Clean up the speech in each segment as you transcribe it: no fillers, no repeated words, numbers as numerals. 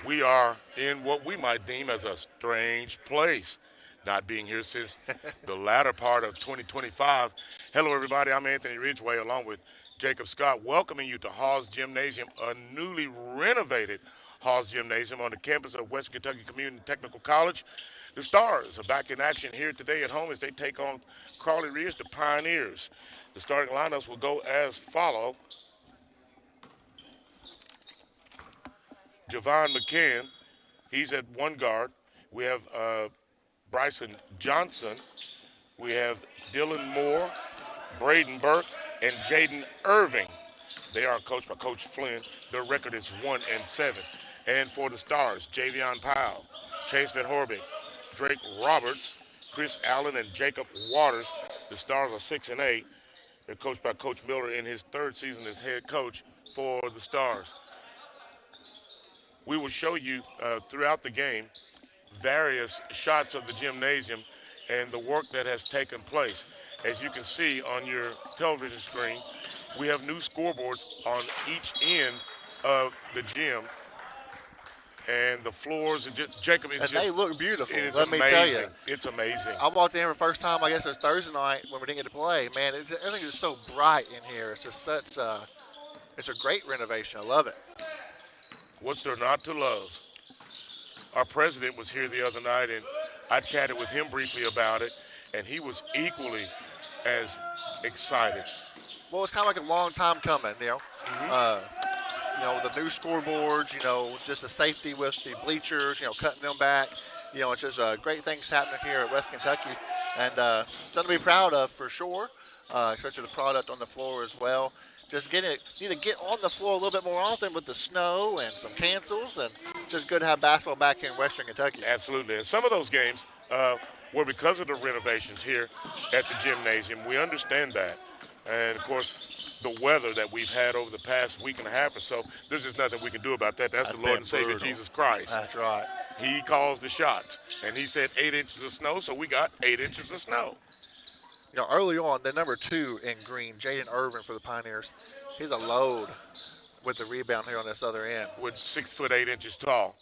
we are in what we might deem as a strange place, not being here since the latter part of 2025. Hello, everybody. I'm Anthony Ridgway along with Jacob Scott, welcoming you to Hall's Gymnasium, a newly renovated Hall's Gymnasium on the campus of Western Kentucky Community Technical College. The Stars are back in action here today at home as they take on Crowley Ridge, the Pioneers. The starting lineups will go as follow. Javon McCann, he's at one guard. We have Bryson Johnson. We have Dylan Moore, Braden Burke, and Jaden Irving. They are coached by Coach Flynn. Their record is 1-7. And for the Stars, Javion Powell, Chase Van Horbeck, Drake Roberts, Chris Allen, and Jacob Waters. The Stars are 6-8. They're coached by Coach Miller in his third season as head coach for the Stars. We will show you throughout the game various shots of the gymnasium and the work that has taken place. As you can see on your television screen, we have new scoreboards on each end of the gym. And the floors, are just, Jacob, it's and just, they look beautiful. It's Let amazing. me tell you. It's amazing. I walked in for the first time, I guess it was Thursday night when we didn't get to play. Man, everything is so bright in here. It's just such it's a great renovation. I love it. What's there not to love? Our president was here the other night, and I chatted with him briefly about it, and he was equally as excited. Well, it's kind of like a long time coming, you know. The new scoreboards, just the safety with the bleachers, cutting them back. It's just great things happening here at West Kentucky, and something to be proud of for sure, especially the product on the floor as well. Just need to get on the floor a little bit more often with the snow and some cancels, and just good to have basketball back here in Western Kentucky. Absolutely, and some of those games were because of the renovations here at the gymnasium. We understand that, and of course, the weather that we've had over the past week and a half or so, there's just nothing we can do up that. That's the Lord and Savior, brutal. Jesus Christ. That's right. He calls the shots, and he said 8 inches of snow, so we got 8 inches of snow. Early on, the number 2 in green, Jaden Irvin for the Pioneers, he's a load with the rebound here on this other end. With 6 foot 8 inches tall.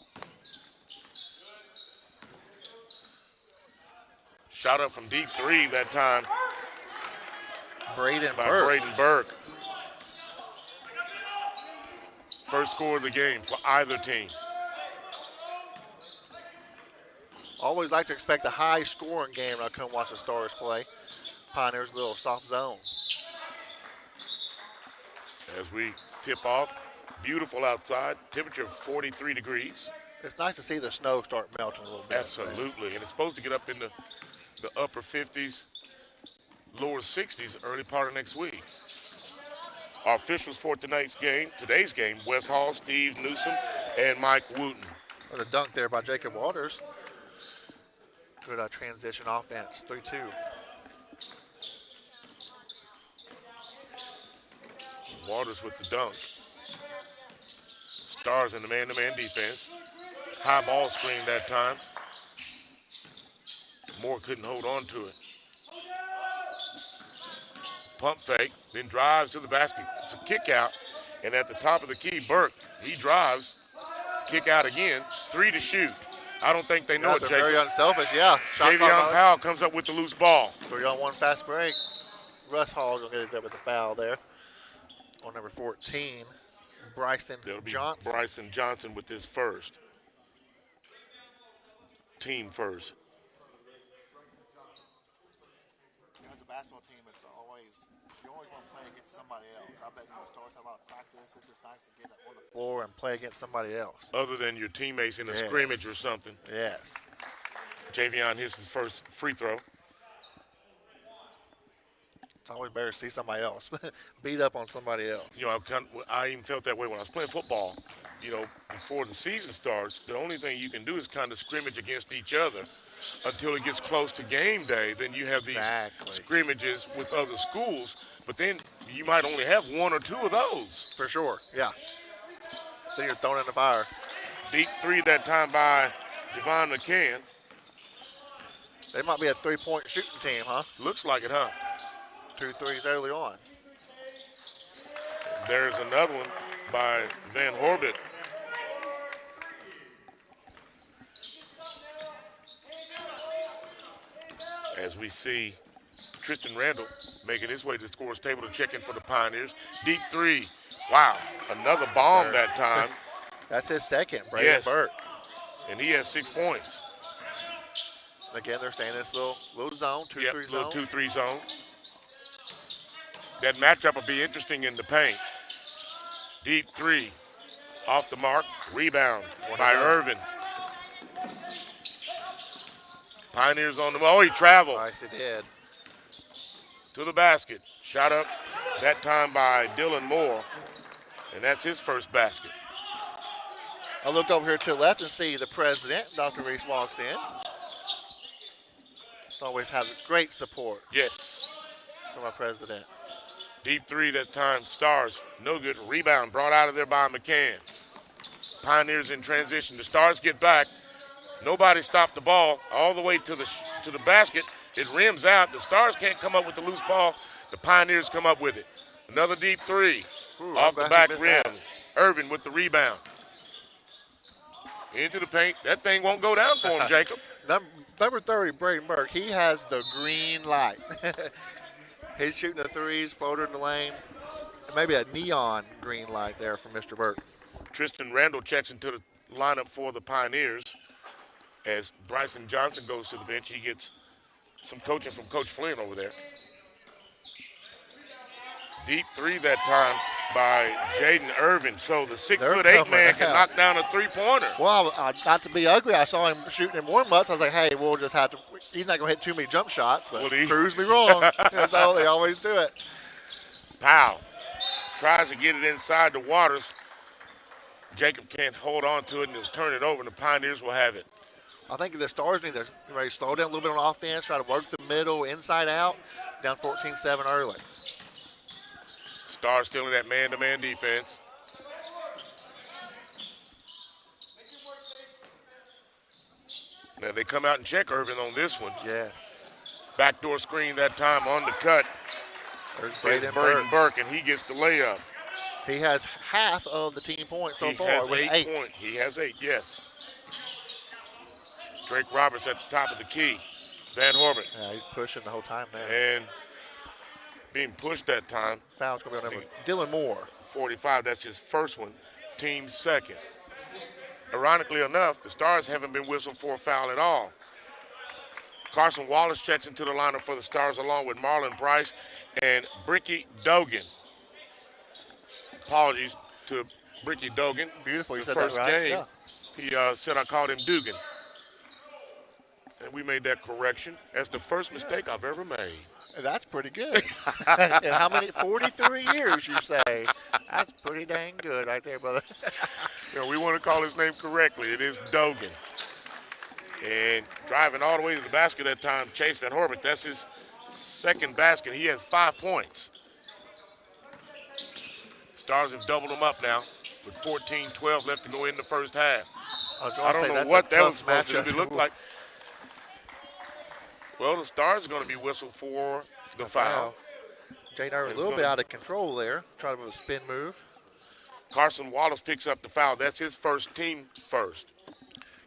Shot up from deep three that time Braden by Burke. Braden Burke. First score of the game for either team. Always like to expect a high-scoring game when I come watch the Stars play. Pioneers a little soft zone. As we tip off, beautiful outside, temperature of 43 degrees. It's nice to see the snow start melting a little bit. Absolutely, and it's supposed to get up in the upper 50s, lower 60s early part of next week. Our officials for today's game, Wes Hall, Steve Newsom, and Mike Wooten. There's a dunk there by Jacob Waters. Good transition offense, 3-2. Waters with the dunk. Stars in the man-to-man defense. High ball screen that time. Moore couldn't hold on to it. Pump fake, then drives to the basket. It's a kick out, and at the top of the key, Burke, he drives, kick out again, 3 to shoot. I don't think they know it, Jacob. Very unselfish, yeah. Javion Powell comes up with the loose ball. 3-on-1 fast break. Russ Hall's going to get it there with the foul there. On number 14, Bryson Johnson. Bryson Johnson with his first. Team first. As a basketball team, you always want to play against somebody else. I bet the Stars have a lot of practice. It's just nice to get on the floor and play against somebody else. Other than your teammates in a scrimmage or something. Yes. Javion hits his first free throw. It's always better to see somebody else. Beat up on somebody else. I even felt that way when I was playing football. Before the season starts, the only thing you can do is kind of scrimmage against each other until it gets close to game day. Then you have these scrimmages with other schools, but then you might only have 1 or 2 of those. For sure, yeah. Then you're thrown in the fire. Deep three that time by Javon McCann. They might be a 3-point shooting team, huh? Looks like it, huh? 2 threes early on. There's another one by Van Horbeck. as we see Tristan Randall making his way to the scorer's table to check in for the Pioneers. Deep three. Wow, another bomb that time. That's his second, Braden Burke. And he has 6 points. Again, they're staying in this little zone, 2-3 zone. Little 2-3 zone. That matchup will be interesting in the paint. Deep three. Off the mark. Rebound by Irvin. Pioneers on the ball. Oh, he traveled. Nice, he did. To the basket. Shot up that time by Dylan Moore. And that's his first basket. I look over here to the left and see the president, Dr. Reese, walks in. Always has great support. Yes. From our president. Deep three that time. Stars. No good. Rebound brought out of there by McCann. Pioneers in transition. The Stars get back. Nobody stopped the ball all the way to the basket. It rims out. The Stars can't come up with the loose ball. The Pioneers come up with it. Another deep three. Off the back rim. Irvin with the rebound. Into the paint. That thing won't go down for him, Jacob. Number 30, Braden Burke, he has the green light. He's shooting the threes, floater in the lane. Maybe a neon green light there for Mr. Burke. Tristan Randall checks into the lineup for the Pioneers. As Bryson Johnson goes to the bench, he gets some coaching from Coach Flynn over there. Deep three that time by Jaden Irvin. So the 6'8" man can knock down a three-pointer. Well, not to be ugly, I saw him shooting in warm-ups. I was like, hey, we'll just have to – he's not going to hit too many jump shots, but he proves me wrong. That's how they always do it. Powell tries to get it inside the waters. Jacob can't hold on to it and he'll turn it over, and the Pioneers will have it. I think the Stars need to slow down a little bit on offense, try to work the middle, inside out, down 14-7 early. Stars still in that man-to-man defense. Now they come out and check Irvin on this one. Yes. Backdoor screen that time on the cut. There's Braden Burke, and he gets the layup. He has half of the team points so far with 8 points. He has 8, yes. Drake Roberts at the top of the key. Van Horbert. Yeah, he's pushing the whole time there. And being pushed that time. Foul's going to be on Dylan Moore. 45, that's his first one. Team second. Ironically enough, the Stars haven't been whistled for a foul at all. Carson Wallace checks into the lineup for the Stars along with Marlon Price and Bricky Dogan. Apologies to Bricky Dogan. Beautiful, you the said first that right. game, yeah. he said I called him Dugan. And we made that correction. That's the first mistake I've ever made. That's pretty good. And how many? 43 years, you say. That's pretty dang good right there, brother. We want to call his name correctly. It is Dogan. And driving all the way to the basket that time, Chase Van Horbert. That's his second basket. He has 5 points. Stars have doubled him up now with 14-12 left to go in the first half. I don't know what that was supposed to look like. Well, the Stars are going to be whistled for the foul. Jane Irvin a little bit out of control there. Trying to move a spin move. Carson Wallace picks up the foul. That's his first, team first.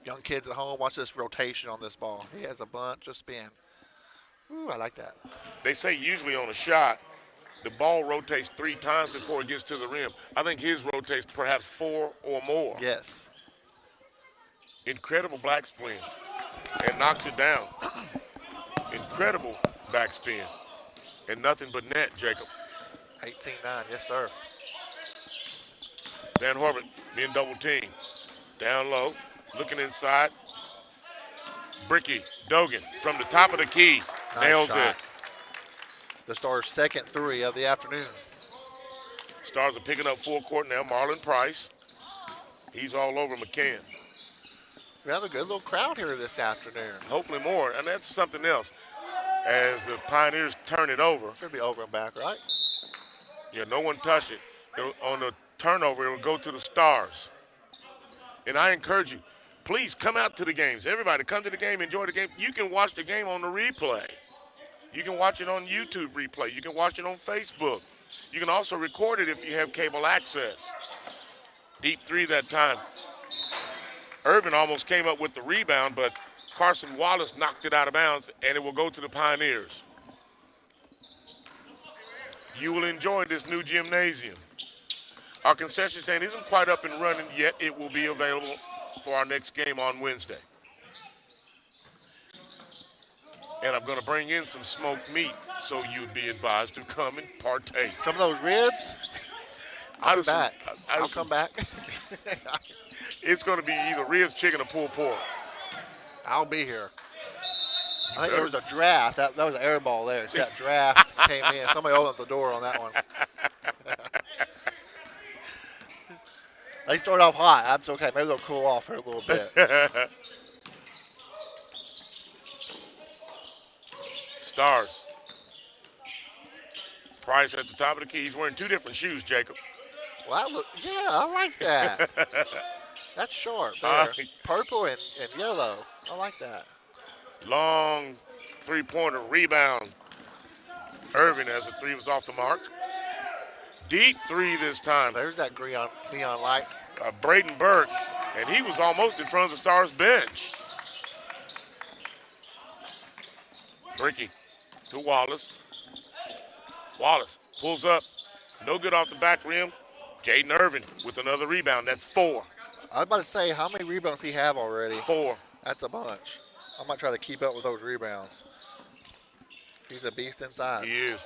Young kids at home, watch this rotation on this ball. He has a bunch of spin. Ooh, I like that. They say usually on a shot, the ball rotates 3 times before it gets to the rim. I think his rotates perhaps 4 or more. Yes. Incredible back spin. And knocks it down. Incredible backspin. And nothing but net, Jacob. 18-9, yes, sir. Van Horbert being double teamed. Down low, looking inside. Bricky Dogan from the top of the key. Nice nails shot. it. The Stars' second 3 of the afternoon. Stars are picking up full court now. Marlon Price. He's all over McCann. We have a good little crowd here this afternoon. Hopefully more, and that's something else. As the Pioneers turn it over. Should be over and back, right? Yeah, no one touched it. On the turnover, it will go to the Stars. And I encourage you, please come out to the games. Everybody, come to the game, enjoy the game. You can watch the game on the replay. You can watch it on YouTube replay. You can watch it on Facebook. You can also record it if you have cable access. Deep 3 that time. Irvin almost came up with the rebound, but Carson Wallace knocked it out of bounds, and it will go to the Pioneers. You will enjoy this new gymnasium. Our concession stand isn't quite up and running yet. It will be available for our next game on Wednesday. And I'm going to bring in some smoked meat, so you'd be advised to come and partake. Some of those ribs? I'll be back. I'll come back. It's going to be either ribs, chicken, or pulled pork. I'll be here. I think there was a draft. That was an air ball there. So that draft came in. Somebody opened up the door on that one. They start off hot. That's okay. Maybe they'll cool off here a little bit. Stars. Price at the top of the key. He's wearing two different shoes, Jacob. Well, I like that. That's sharp there. Purple and yellow. I like that. Long three-pointer rebound. Irving as the three was off the mark. Deep three this time. There's that neon light. Braden Burke, and he was almost in front of the Stars bench. Bricky to Wallace. Wallace pulls up. No good off the back rim. Jaden Irvin with another rebound. That's 4. I was about to say, how many rebounds he have already? 4. That's a bunch. I might try to keep up with those rebounds. He's a beast inside. He is.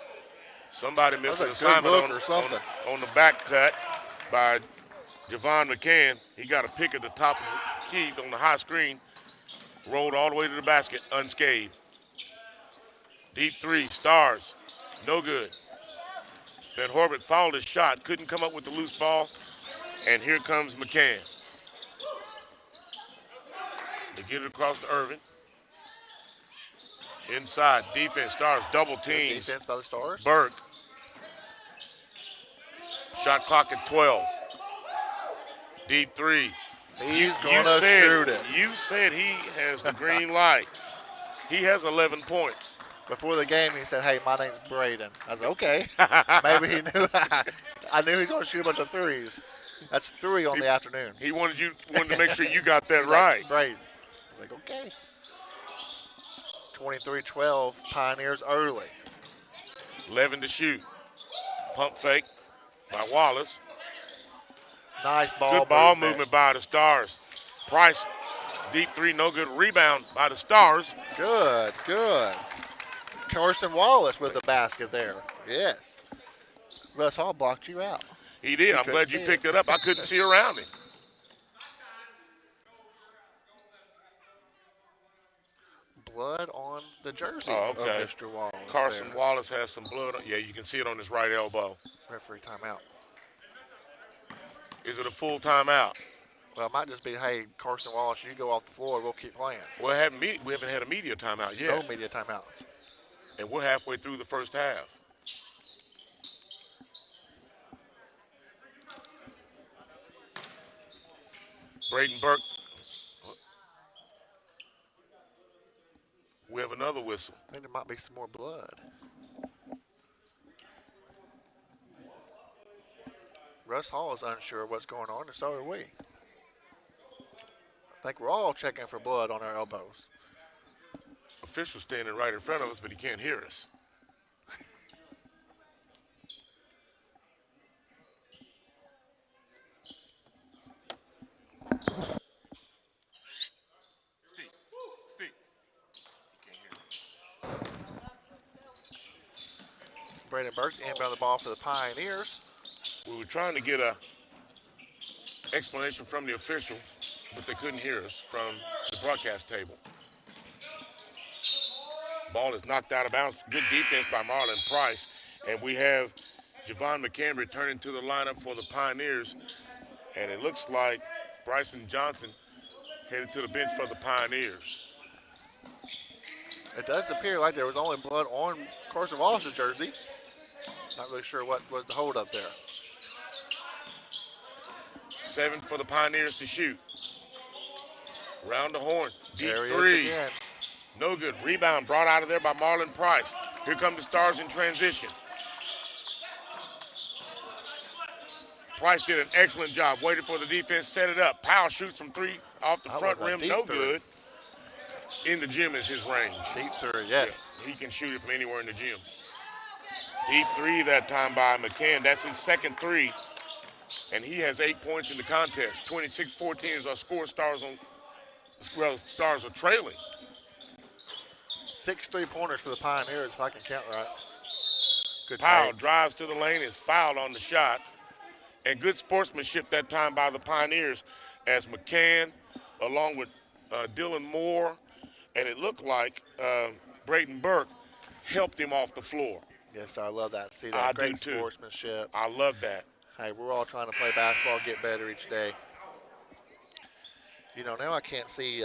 Somebody missed an That was a assignment good look on the back cut by Javon McCann. He got a pick at the top of the key on the high screen. Rolled all the way to the basket unscathed. Deep three, Stars. No good. Van Horbert fouled his shot. Couldn't come up with the loose ball. And here comes McCann. They get it across to Irvin. Inside, defense, Stars double teams. Defense by the Stars. Burke. Shot clock at 12. Deep three. He's going to shoot it. You said he has the green light. He has 11 points. Before the game, he said, hey, my name's Braden. I said, okay. Maybe he knew. I knew he was going to shoot a bunch of threes. That's 3 on the afternoon. He wanted to make sure you got that right. Like, Braden. I was like, okay. 23-12, Pioneers early. 11 to shoot. Pump fake by Wallace. Nice ball Good ball movement by the Stars. Price, deep three, no good. Rebound by the Stars. Good. Carson Wallace with the basket there. Yes. Russ Hall blocked you out. He did. I'm glad you picked it up. I couldn't see around him. Blood on the jersey of Mr. Wallace. Carson Wallace has some blood. Yeah, you can see it on his right elbow. Referee timeout. Is it a full timeout? Well, it might just be, hey, Carson Wallace, you go off the floor. We'll keep playing. Well, we haven't had a media timeout yet. No media timeouts. And we're halfway through the first half. Braden Burke. We have another whistle. I think there might be some more blood. Russ Hall is unsure what's going on, and so are we. I think we're all checking for blood on our elbows. Official standing right in front of us, but he can't hear us. Steve. Braden Burke inbound the ball for the Pioneers. We were trying to get a explanation from the officials, but they couldn't hear us from the broadcast table. Ball is knocked out of bounds. Good defense by Marlon Price. And we have Javon McCann returning to the lineup for the Pioneers. And it looks like Bryson Johnson headed to the bench for the Pioneers. It does appear like there was only blood on Carson Wallace's jersey. Not really sure what was the hold up there. 7 for the Pioneers to shoot. Round the horn. Deep there he three. is again. No good. Rebound brought out of there by Marlon Price. Here come the Stars in transition. Price did an excellent job. Waited for the defense, set it up. Powell shoots from 3 off the front rim. No good. in the gym is his range. Deep three, yes. Yeah, he can shoot it from anywhere in the gym. Deep three that time by McCann. That's his second three. And he has 8 points in the contest. 26-14 is our score. Stars are trailing. 6 3-pointers for the Pioneers, if I can count right. Good Powell take. drives to the lane, is fouled on the shot. And good sportsmanship that time by the Pioneers as McCann, along with Dylan Moore, and it looked like Braden Burke helped him off the floor. Yes, I love that. See that great sportsmanship. I love that. Hey, we're all trying to play basketball, get better each day. You know, now I can't see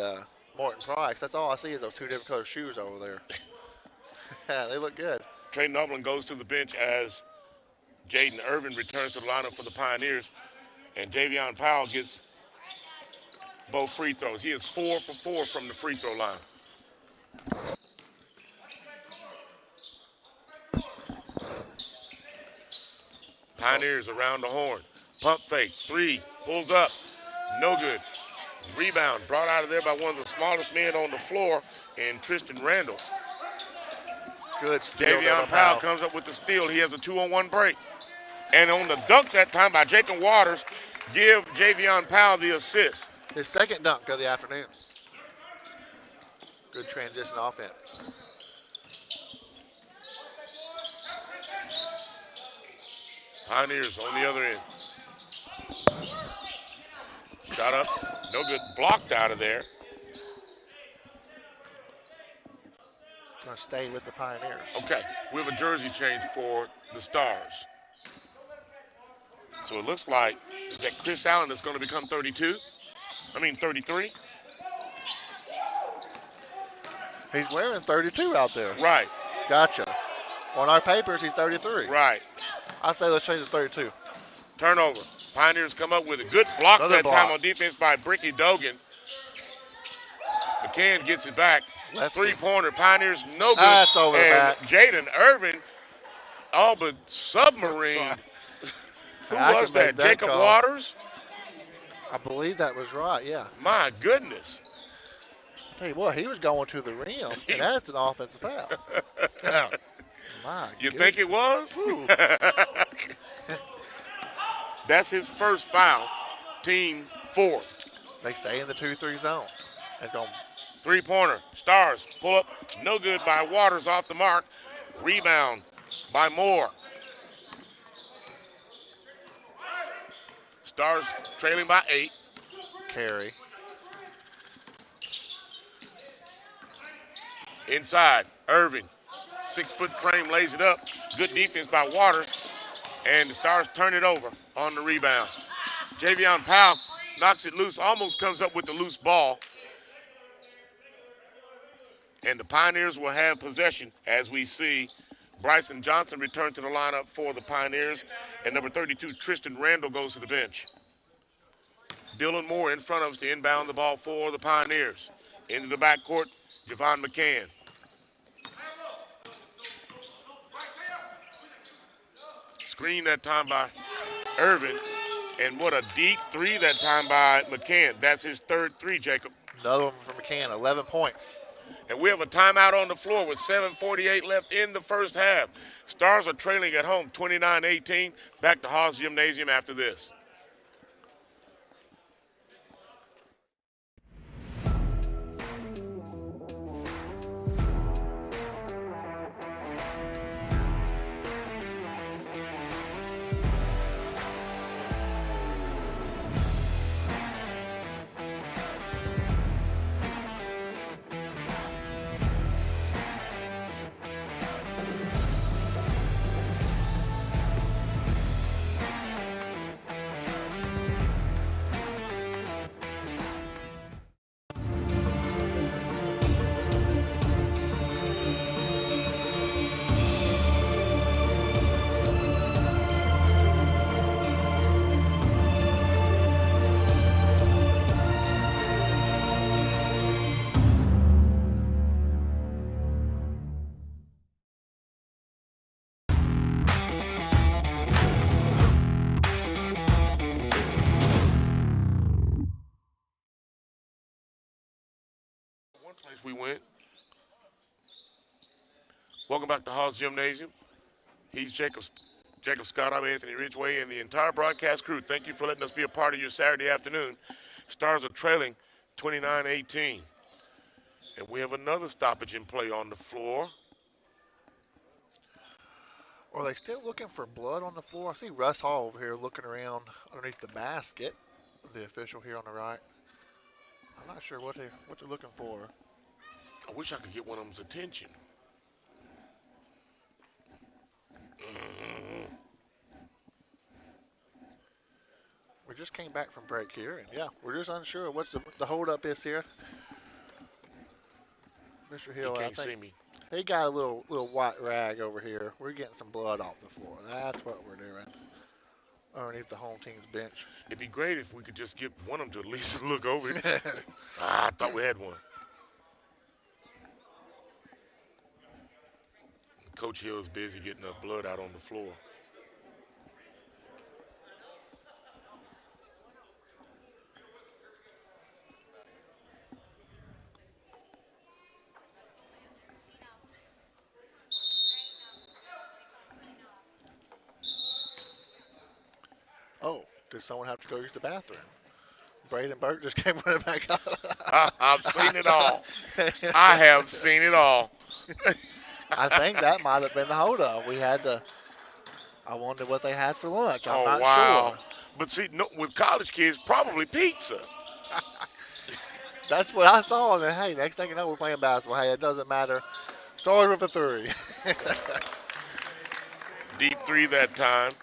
Morton Price. That's all I see is those 2 different color shoes over there. Yeah, they look good. Trey Nublin goes to the bench as Jaden Irvin returns to the lineup for the Pioneers, and Javion Powell gets both free throws. He is 4 for 4 from the free throw line. Pioneers around the horn. Pump fake, 3, pulls up, no good. Rebound brought out of there by one of the smallest men on the floor in Tristan Randall. Good steal. Javion Powell comes up with the steal. He has a 2-on-1 break. And on the dunk that time by Jacob Waters, give Javion Powell the assist. His second dunk of the afternoon. Good transition offense. Pioneers on the other end. Shot up, no good. Blocked out of there. Going to stay with the Pioneers. Okay, we have a jersey change for the Stars. So it looks like that Chris Allen is going to become 33. He's wearing 32 out there. Right. Gotcha. On our papers, he's 33. Right. I say let's change to 32. Turnover. Pioneers come up with a good block Another that block. time on defense by Bricky Dogan. McCann gets it back. Lefty. 3-pointer. Pioneers no good. That's over the and back. Jaden Irvin all but submarine. Who I was can make that? that Jacob call. Waters? I believe that was right, yeah. My goodness. Tell you what, he was going to the rim, and that's an offensive foul. My You goodness. think it was? Ooh. That's his first foul. Team 4th. They stay in the 2-3 zone. They're going 3-pointer. Stars pull up. No good by Waters off the mark. Rebound by Moore. Stars trailing by 8. carry. Inside, Irving. 6-foot frame lays it up. Good defense by Waters. And the Stars turn it over on the rebound. Javion Powell knocks it loose, almost comes up with the loose ball. And the Pioneers will have possession as we see Bryson Johnson return to the lineup for the Pioneers. And number 32, Tristan Randall, goes to the bench. Dylan Moore in front of us to inbound the ball for the Pioneers. Into the backcourt, Javon McCann. Screen that time by Irvin. And what a deep 3 that time by McCann. That's his 3rd 3, Jacob. Another one from McCann, 11 points. And we have a timeout on the floor with 7:48 left in the first half. Stars are trailing at home 29-18. Back to Hawes Gymnasium after this. Place we went. Welcome back to Hall's Gymnasium. He's Jacob Scott. I'm Anthony Ridgway, and the entire broadcast crew. Thank you for letting us be a part of your Saturday afternoon. Stars are trailing 29-18. And we have another stoppage in play on the floor. Are they still looking for blood on the floor? I see Russ Hall over here looking around underneath the basket. The official here on the right. I'm not sure what they're looking for. I wish I could get one of them's attention. We just came back from break here, and yeah, we're just unsure what the holdup is here. Mr. Hill, He I can't see think me. he got a little white rag over here. We're getting some blood off the floor. That's what we're doing underneath the home team's bench. It'd be great if we could just get one of them to at least look over it. I thought we had one. Coach Hill's busy getting the blood out on the floor. Oh, did someone have to go use the bathroom? Braden Burke just came running back up. I've seen it all. I have seen it all. I think that might have been the holdup. I wonder what they had for lunch. I'm not wow. sure. But see, no, with college kids, probably pizza. That's what I saw. And then, hey, next thing you know, we're playing basketball. Hey, it doesn't matter. Start with a three. Deep three that time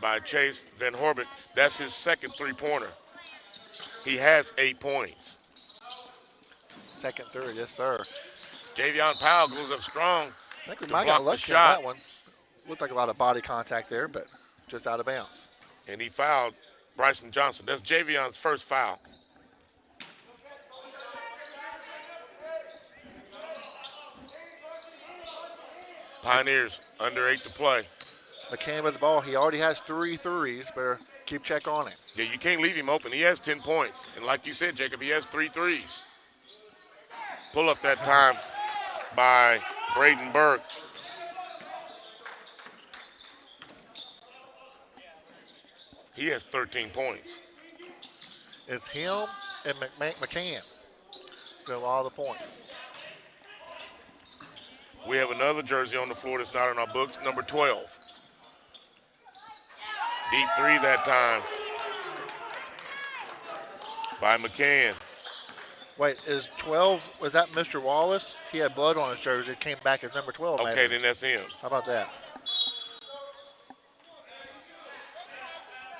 by Chase Van Horbeck. That's his second three-pointer. He has 8 points. Second three, yes, sir. Javion Powell goes up strong. I think we to might block got the lucky on shot. that one. Looked like a lot of body contact there, but just out of bounds. And he fouled Bryson Johnson. That's Javion's first foul. Pioneers under 8 to play. McCann with the ball. He already has 3 threes. Better keep check on him. Yeah, you can't leave him open. He has 10 points. And like you said, Jacob, he has 3 threes. Pull up that time by Braden Burke. He has 13 points. It's him and McCann. Go all the points. We have another jersey on the floor that's not in our books, number 12. Deep three that time by McCann. Wait, is 12, was that Mr. Wallace? He had blood on his jersey. It came back as number 12. Okay, maybe. then that's him. How about that?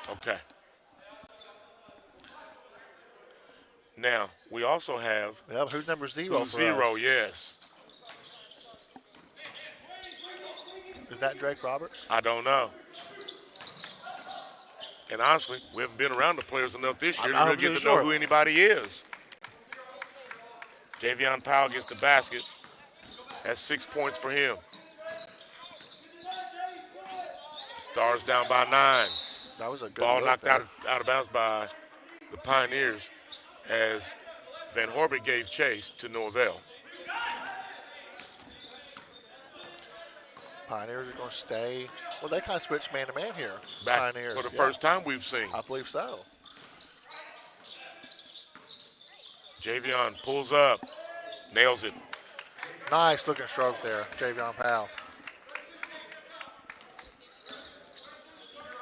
Okay. Now, we also have Yeah, who's number 0 for zero, us? yes. Is that Drake Roberts? I don't know. And honestly, we haven't been around the players enough this year to really get to know who anybody is. Javion Powell gets the basket. That's 6 points for him. Stars down by 9. That was a good Ball look knocked there. out of bounds by the Pioneers as Van Horbeck gave chase to Norvell. Pioneers are going to stay. Well, they kind of switched man-to-man here. Back Pioneers. for the yeah. first time we've seen. I believe so. Javion pulls up, nails it. Nice looking stroke there, Javion Powell.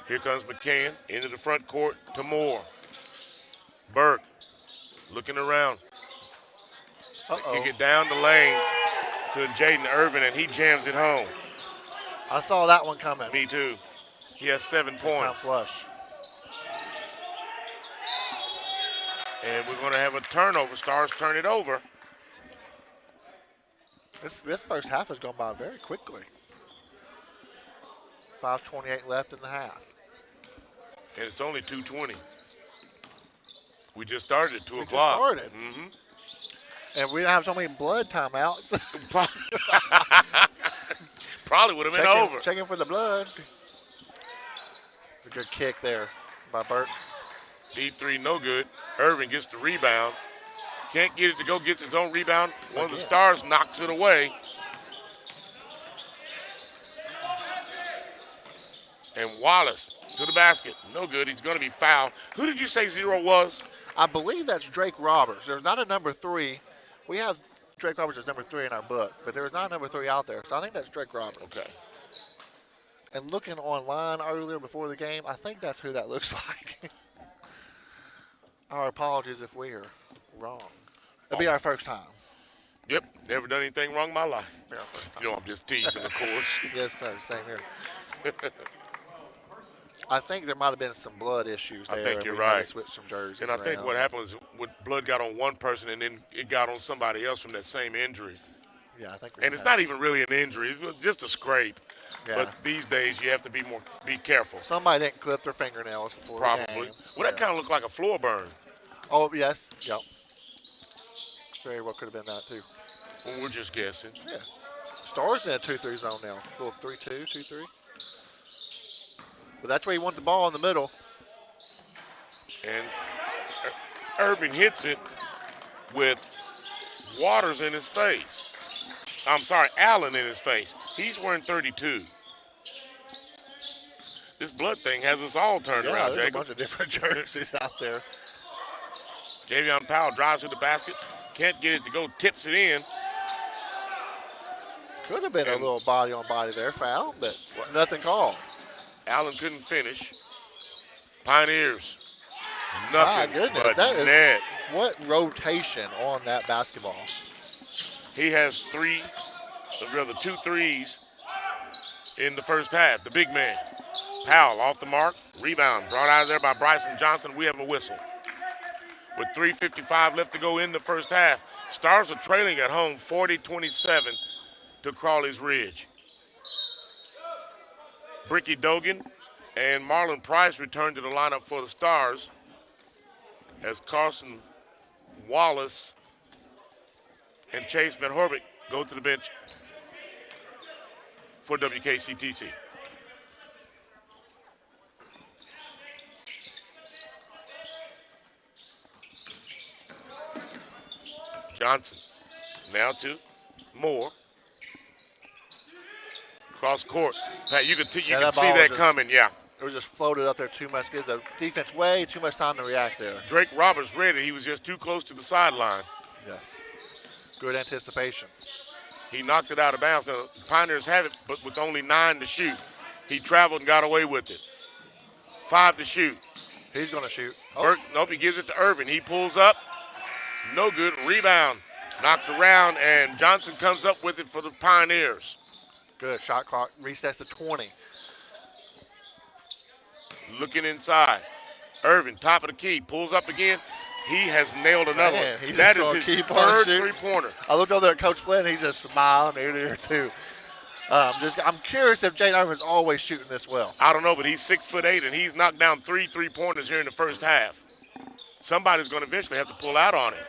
Here comes McCann into the front court to Moore. Burke looking around. Kick it down the lane to Jaden Irvin, and he jams it home. I saw that one coming. Me too. He has 7 Count points. flush. And we're going to have a turnover. Stars turn it over. This first half has gone by very quickly. 5:28 left in the half. And it's only 2:20. We just started at 2 We o'clock. just started. Mm-hmm. And we didn't have so many blood timeouts. Probably would have been over. Checking for the blood. A good kick there by Burke. Deep three, no good. Irvin gets the rebound. Can't get it to go, gets his own rebound. One of the Stars knocks it away. And Wallace to the basket. No good. He's going to be fouled. Who did you say 0 was? I believe that's Drake Roberts. There's not a number 3. We have Drake Roberts as number 3 in our book, but there was not a number 3 out there. So I think that's Drake Roberts. Okay. And looking online earlier before the game, I think that's who that looks like. Our apologies if we are wrong. It'll be our first time. Yep. Never done anything wrong in my life. You know, I'm just teasing, of course. Yes, sir. Same here. I think there might have been some blood issues there. I think you're We had to right. switch some jerseys And I think around. what happened was when blood got on one person and then it got on somebody else from that same injury. Yeah, I think. And it's not even really an injury. It was just a scrape. Yeah. But these days you have to be careful. Somebody didn't clip their fingernails before the Probably. game. Well, that kind of looked like a floor burn. Oh, yes. Yep. Very well could have been that, too. Well, we're just guessing. Yeah. Stars in a 2-3 zone now. A little 3-2, 2-3. But that's where you want the ball in the middle. And Irving hits it with Waters in his face. I'm sorry, Allen in his face. He's wearing 32. This blood thing has us all turned around, there's Jacob. a bunch of different jerseys out there. Javion Powell drives to the basket. Can't get it to go, tips it in. Could have been a little body-on-body there, foul, but nothing called. Allen couldn't finish. Pioneers, My nothing goodness, but that is net. what rotation on that basketball. He has 2 threes in the first half, the big man. Powell off the mark, rebound, brought out of there by Bryson Johnson. We have a whistle. With 3:55 left to go in the first half, Stars are trailing at home 40-27 to Crowley's Ridge. Bricky Dogan and Marlon Price return to the lineup for the Stars as Carson Wallace and Chase Van Horbeck go to the bench for WKCTC. Johnson now to Moore. Cross court. Pat, you can see that coming, yeah. It was just floated up there too much. Gives the defense way too much time to react there. Drake Roberts read it. He was just too close to the sideline. Yes. Good anticipation. He knocked it out of bounds. Now, the Pioneers have it, but with only 9 to shoot. He traveled and got away with it. 5 to shoot. He's going to shoot. Nope, he gives it to Irvin. He pulls up. No good. Rebound. Knocked around, and Johnson comes up with it for the Pioneers. Good. Shot clock resets to 20. Looking inside. Irvin, top of the key, pulls up again. He has nailed another one. That is his third three-pointer. I looked over there at Coach Flynn. He's just smiling ear to ear, too. I'm curious if Jane Irvin's always shooting this well. I don't know, but he's 6'8", and he's knocked down 3 3-pointers here in the first half. Somebody's going to eventually have to pull out on him.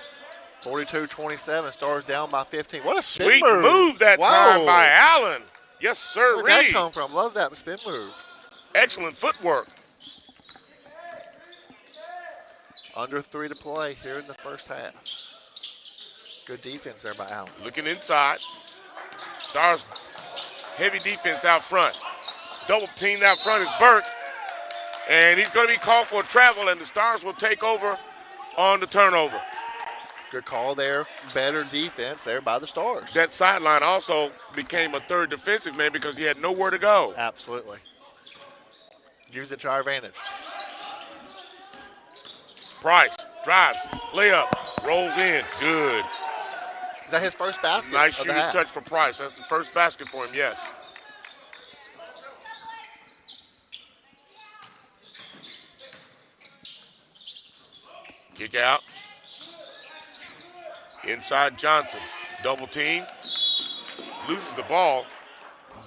42-27, Stars down by 15. What a spin Sweet move that time by Allen. Yes, sir. Where'd that come from? Love that spin move. Excellent footwork. Under 3 to play here in the first half. Good defense there by Allen. Looking inside. Stars heavy defense out front. Double teamed out front is Burke. And he's going to be called for a travel, and the Stars will take over on the turnover. Good call there. Better defense there by the Stars. That sideline also became a third defensive man because he had nowhere to go. Absolutely. Use it to our advantage. Price drives, layup, rolls in. Good. Is that his first basket? Nice shooter's touch for Price. That's the first basket for him, yes. Kick out. Inside Johnson. Double team. Loses the ball.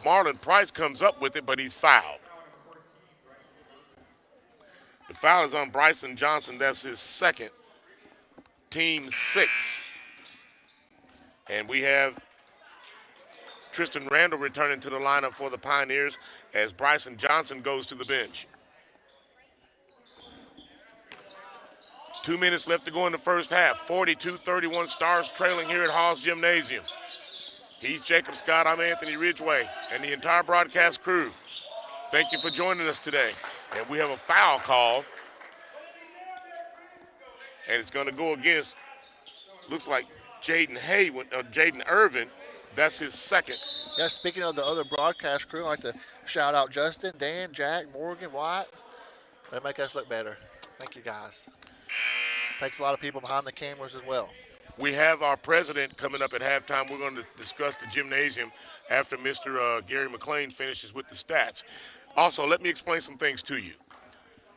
Marlon Price comes up with it, but he's fouled. The foul is on Bryson Johnson. That's his second. Team 6. And we have Tristan Randall returning to the lineup for the Pioneers as Bryson Johnson goes to the bench. 2 minutes left to go in the first half. 42-31 Stars trailing here at Hall's Gymnasium. He's Jacob Scott. I'm Anthony Ridgway and the entire broadcast crew. Thank you for joining us today. And we have a foul call. And it's going to go against, looks like Jaden Irvin. That's his second. Yeah, speaking of the other broadcast crew, I'd like to shout out Justin, Dan, Jack, Morgan, White. They make us look better. Thank you, guys. Takes a lot of people behind the cameras as well. We have our president coming up at halftime. We're going to discuss the gymnasium after Mr. Gary McLean finishes with the stats. Also, let me explain some things to you.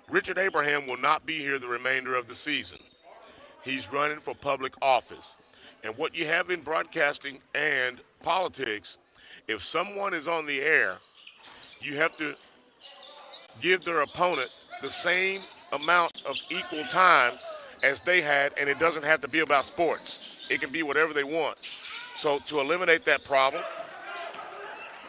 Richard Abraham will not be here the remainder of the season. He's running for public office. And what you have in broadcasting and politics, if someone is on the air, you have to give their opponent the same amount of equal time as they had, and it doesn't have to be about sports. It can be whatever they want. So to eliminate that problem,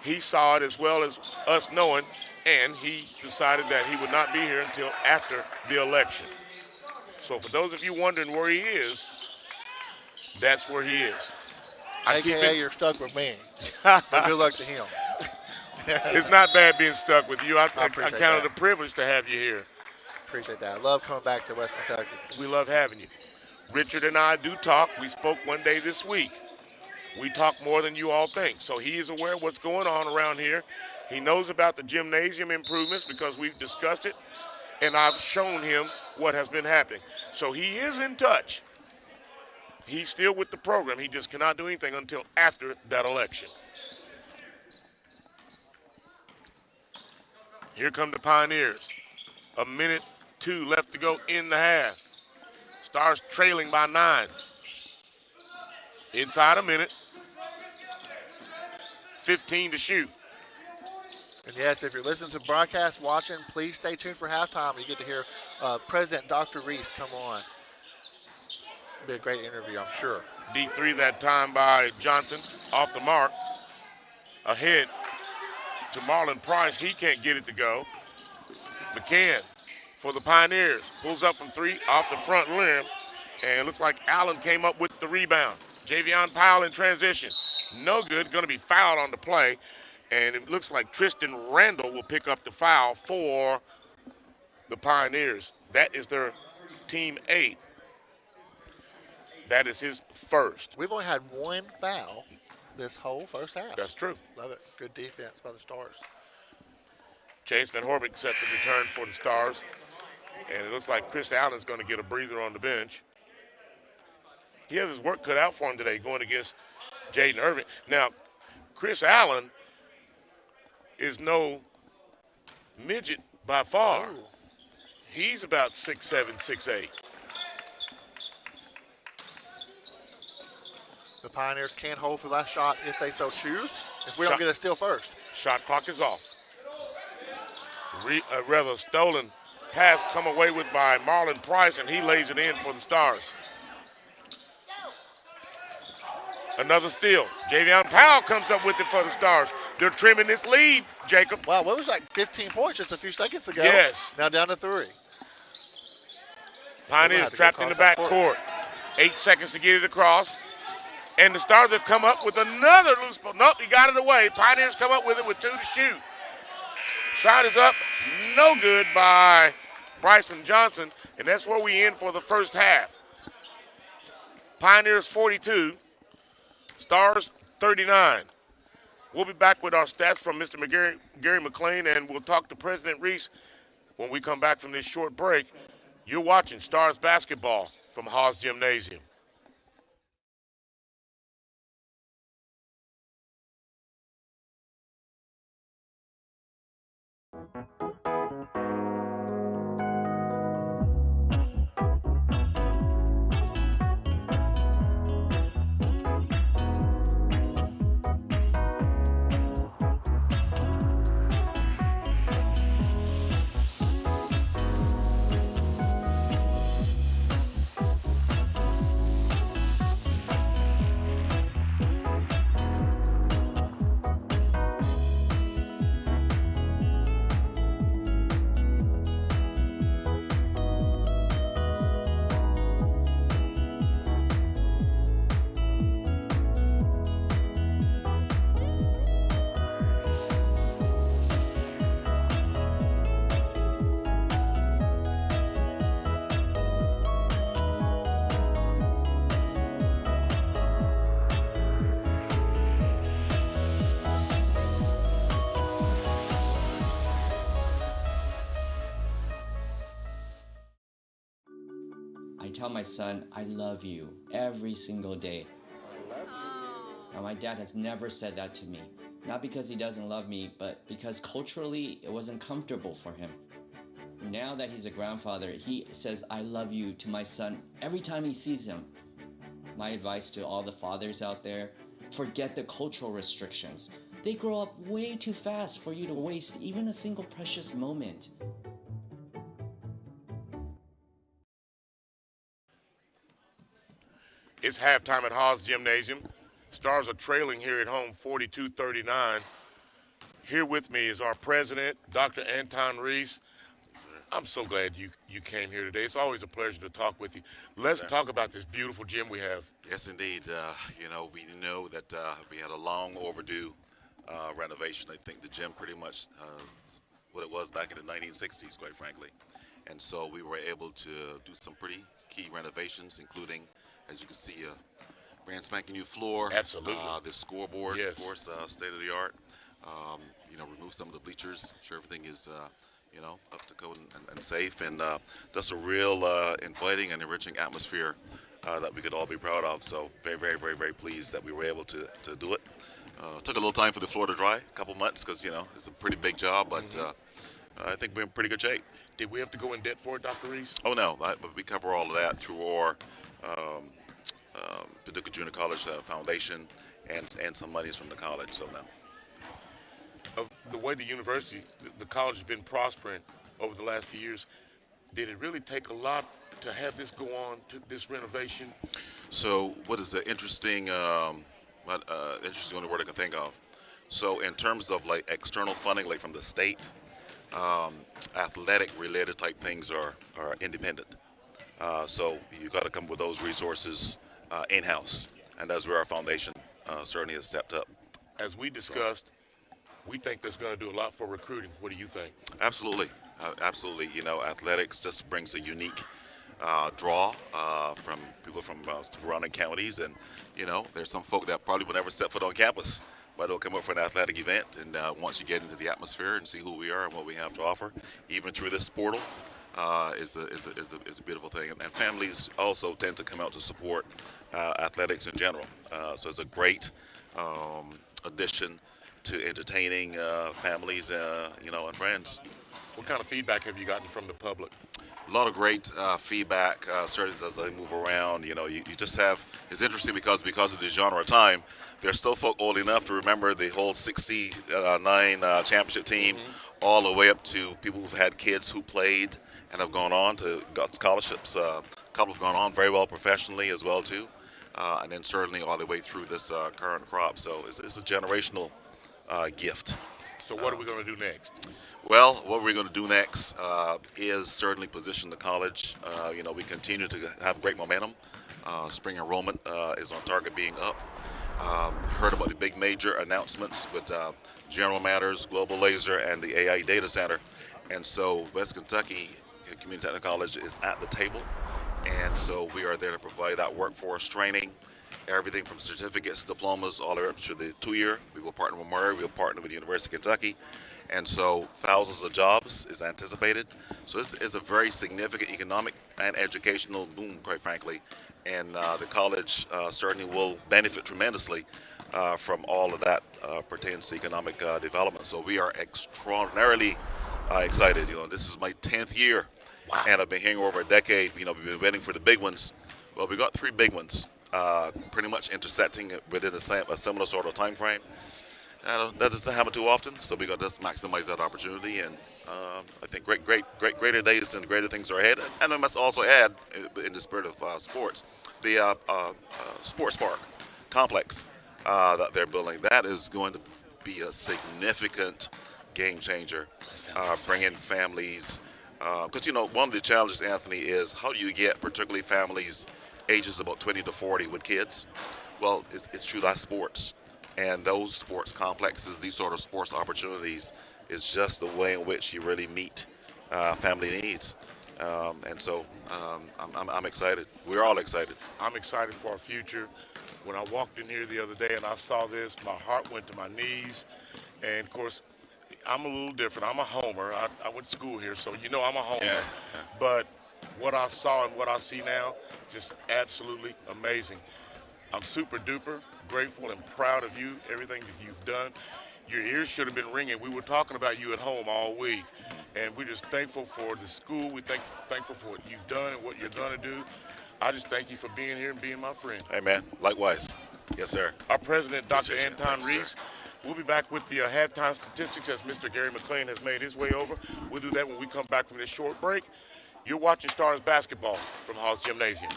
he saw it as well as us knowing, and he decided that he would not be here until after the election. So for those of you wondering where he is, that's where he is. AKA, you're stuck with me. But good luck to him. It's not bad being stuck with you. I appreciate count it that. a privilege to have you here. Appreciate that. I love coming back to West Kentucky. We love having you. Richard and I do talk. We spoke one day this week. We talk more than you all think. So he is aware of what's going on around here. He knows about the gymnasium improvements because we've discussed it, and I've shown him what has been happening. So he is in touch. He's still with the program. He just cannot do anything until after that election. Here come the Pioneers. 1:02 left to go in the half. Stars trailing by 9. Inside a minute. 15 to shoot. And yes, if you're listening to broadcast, watching, please stay tuned for halftime. You get to hear President Dr. Reese come on. It'll be a great interview, I'm sure. Deep three that time by Johnson. Off the mark. Ahead to Marlon Price. He can't get it to go. McCann for the Pioneers. Pulls up from 3 off the front limb. And it looks like Allen came up with the rebound. Javion Powell in transition. No good. Going to be fouled on the play. And it looks like Tristan Randall will pick up the foul for the Pioneers. That is their team 8th. That is his first. We've only had one foul this whole first half. That's true. Love it. Good defense by the Stars. Chase Van Horbeck set the return for the Stars. And it looks like Chris Allen's going to get a breather on the bench. He has his work cut out for him today going against Jaden Irvin. Now, Chris Allen is no midget by far. Ooh. He's about 6'7", 6'8". The Pioneers can hold for that shot if they so choose. If we don't get a steal first. Shot clock is off. Rather stolen pass come away with by Marlon Price, and he lays it in for the Stars. Another steal. Javion Powell comes up with it for the Stars. They're trimming this lead, Jacob. Wow, what was like 15 points just a few seconds ago? Yes. Now down to 3. Pioneers trapped in the back court. 8 seconds to get it across. And the Stars have come up with another loose ball. Nope, he got it away. Pioneers come up with it with 2 to shoot. Shot is up. No good by Bryson Johnson. And that's where we end for the first half. Pioneers 42. Stars 39. We'll be back with our stats from Mr. Gary McLean, and we'll talk to President Reese when we come back from this short break. You're watching Stars basketball from Haas Gymnasium. tell my son, I love you every single day. Now, my dad has never said that to me. Not because he doesn't love me, but because culturally it wasn't comfortable for him. Now that he's a grandfather, he says, I love you to my son every time he sees him. My advice to all the fathers out there, forget the cultural restrictions. They grow up way too fast for you to waste even a single precious moment. It's halftime at Hawes Gymnasium. Stars are trailing here at home 42-39. Here with me is our president, Dr. Anton Reese. I'm so glad you came here today. It's always a pleasure to talk with you. Let's talk about this beautiful gym we have. Yes, indeed. We know that we had a long overdue renovation. I think the gym pretty much what it was back in the 1960s, quite frankly. And so we were able to do some pretty key renovations, including, as you can see, a brand spanking new floor. Absolutely. The scoreboard, Yes. of course, state of the art. Remove some of the bleachers, sure everything is up to code and safe, and just a real inviting and enriching atmosphere that we could all be proud of. So very, very, very, very pleased that we were able to do it. Took a little time for the floor to dry, a couple months, because it's a pretty big job, but I think we're in pretty good shape. Did we have to go in debt for it, Dr. Reese? Oh no, but we cover all of that through our Paducah Junior College Foundation and some monies from the college. So no. Of the way the university, the college has been prospering over the last few years, did it really take a lot to have this go on, to this renovation? So what is the interesting only word I can think of. So in terms of like external funding, like from the state, athletic related type things are independent. So you got to come with those resources in-house, and that's where our foundation certainly has stepped up. As we discussed, we think that's going to do a lot for recruiting. What do you think? Absolutely. Absolutely. Athletics just brings a unique draw from people from surrounding counties. And, there's some folk that probably will never step foot on campus, but they'll come up for an athletic event. And once you get into the atmosphere and see who we are and what we have to offer, even through this portal, is a beautiful thing. And families also tend to come out to support athletics in general. So it's a great addition to entertaining families, and friends. What kind of feedback have you gotten from the public? A lot of great feedback, certainly as I move around. You just have, it's interesting because of the genre of time, there's still folk old enough to remember the whole 69 championship team, all the way up to people who've had kids who played and have gone on to got scholarships. A couple have gone on very well professionally as well, too. And then certainly all the way through this current crop. So it's a generational gift. So what are we going to do next? Well, what we're going to do next is certainly position the college. We continue to have great momentum. Spring enrollment is on target being up. Heard about the big major announcements with General Matters, Global Laser, and the AI Data Center. And so West Kentucky Community Technical College is at the table. And so we are there to provide that workforce training, everything from certificates, diplomas, all the way up to the 2-year. We will partner with Murray. We'll partner with the University of Kentucky. And so thousands of jobs is anticipated. So it's a very significant economic and educational boom, quite frankly. And the college certainly will benefit tremendously from all of that pertains to economic development. So we are extraordinarily excited. This is my 10th year. Wow. And I've been here over a decade. We've been waiting for the big ones. Well, we got 3 big ones, pretty much intersecting within a similar sort of time frame. That doesn't happen too often, so we got to just maximize that opportunity. And I think greater days and greater things are ahead. And I must also add, in the spirit of sports, the Sports Park complex that they're building. That is going to be a significant game changer, bringing families. Because, one of the challenges, Anthony, is how do you get particularly families ages about 20 to 40 with kids? Well, it's through that sports. And those sports complexes, these sort of sports opportunities, is just the way in which you really meet family needs. And so I'm excited. We're all excited. I'm excited for our future. When I walked in here the other day and I saw this, my heart went to my knees. And, of course, I'm a little different. I'm a homer. I went to school here, so I'm a homer. Yeah. But what I saw and what I see now, just absolutely amazing. I'm super duper grateful and proud of you, everything that you've done. Your ears should have been ringing. We were talking about you at home all week, and we're just thankful for the school. We're thankful for what you've done and what you're going to do. I just thank you for being here and being my friend. Hey, man. Likewise. Yes, sir. Our president, Dr. Yes, sir. Anton Thank you, Reese. sir. We'll be back with the halftime statistics as Mr. Gary McLean has made his way over. We'll do that when we come back from this short break. You're watching Stars Basketball from Hall's Gymnasium.